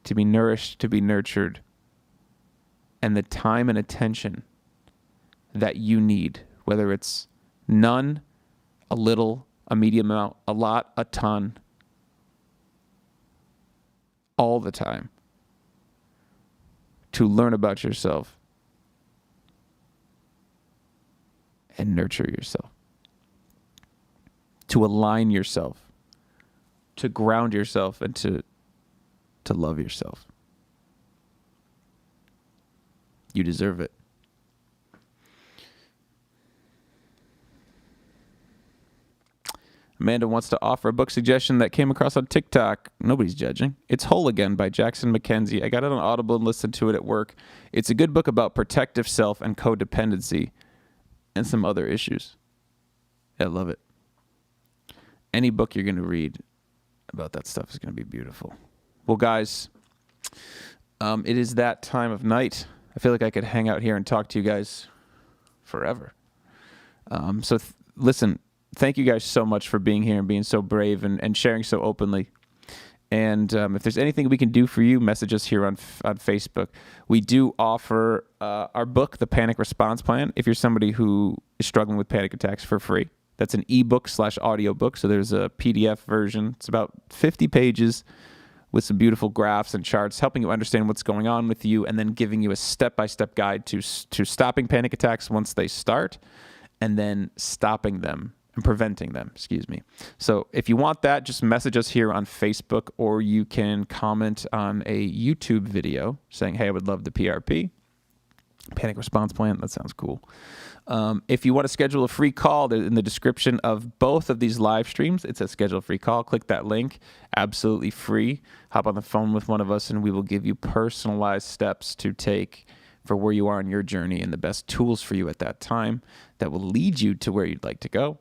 Speaker 1: To be nourished. To be nurtured. And the time and attention that you need, whether it's none, a little, a medium amount, a lot, a ton, all the time, to learn about yourself and nurture yourself, to align yourself, to ground yourself, and to love yourself. You deserve it. Amanda wants to offer a book suggestion that came across on TikTok. Nobody's judging. It's Whole Again by Jackson Mackenzie. I got it on Audible and listened to it at work. It's a good book about protective self and codependency and some other issues. I love it. Any book you're going to read about that stuff is going to be beautiful. Well, guys, it is that time of night. I feel like I could hang out here and talk to you guys forever. Listen, thank you guys so much for being here and being so brave and sharing so openly. And if there's anything we can do for you, message us here on Facebook. We do offer our book, The Panic Response Plan, if you're somebody who is struggling with panic attacks, for free. That's an ebook/audiobook. So there's a PDF version. It's about 50 pages with some beautiful graphs and charts, helping you understand what's going on with you, and then giving you a step-by-step guide to stopping panic attacks once they start, and then stopping them and preventing them, So if you want that, just message us here on Facebook, or you can comment on a YouTube video saying, hey, I would love the PRP, Panic Response Plan. That sounds cool. If you want to schedule a free call, in the description of both of these live streams, it says schedule a free call. Click that link. Absolutely free. Hop on the phone with one of us, and we will give you personalized steps to take for where you are in your journey and the best tools for you at that time that will lead you to where you'd like to go.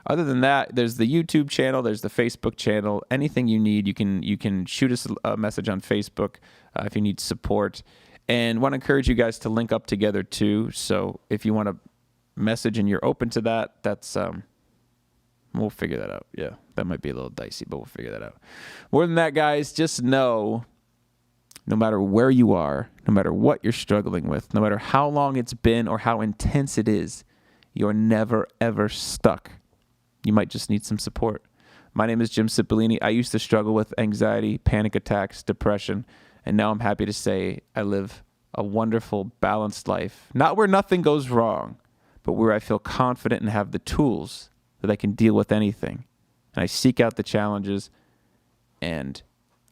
Speaker 1: Other than that, there's the YouTube channel, there's the Facebook channel. Anything you need, you can shoot us a message on Facebook if you need support. And want to encourage you guys to link up together too. So if you want to message and you're open to that, that's we'll figure that out. Yeah, that might be a little dicey, but we'll figure that out. More than that, guys, just know, no matter where you are, no matter what you're struggling with, no matter how long it's been or how intense it is, you're never, ever stuck. You might just need some support. My name is Jim Cipollini. I used to struggle with anxiety, panic attacks, depression, and now I'm happy to say I live a wonderful, balanced life. Not where nothing goes wrong, but where I feel confident and have the tools that I can deal with anything. And I seek out the challenges, and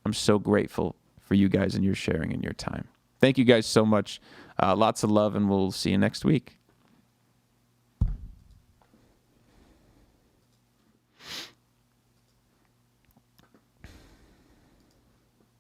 Speaker 1: I'm so grateful for you guys and your sharing and your time. Thank you guys so much. Lots of love, and we'll see you next week.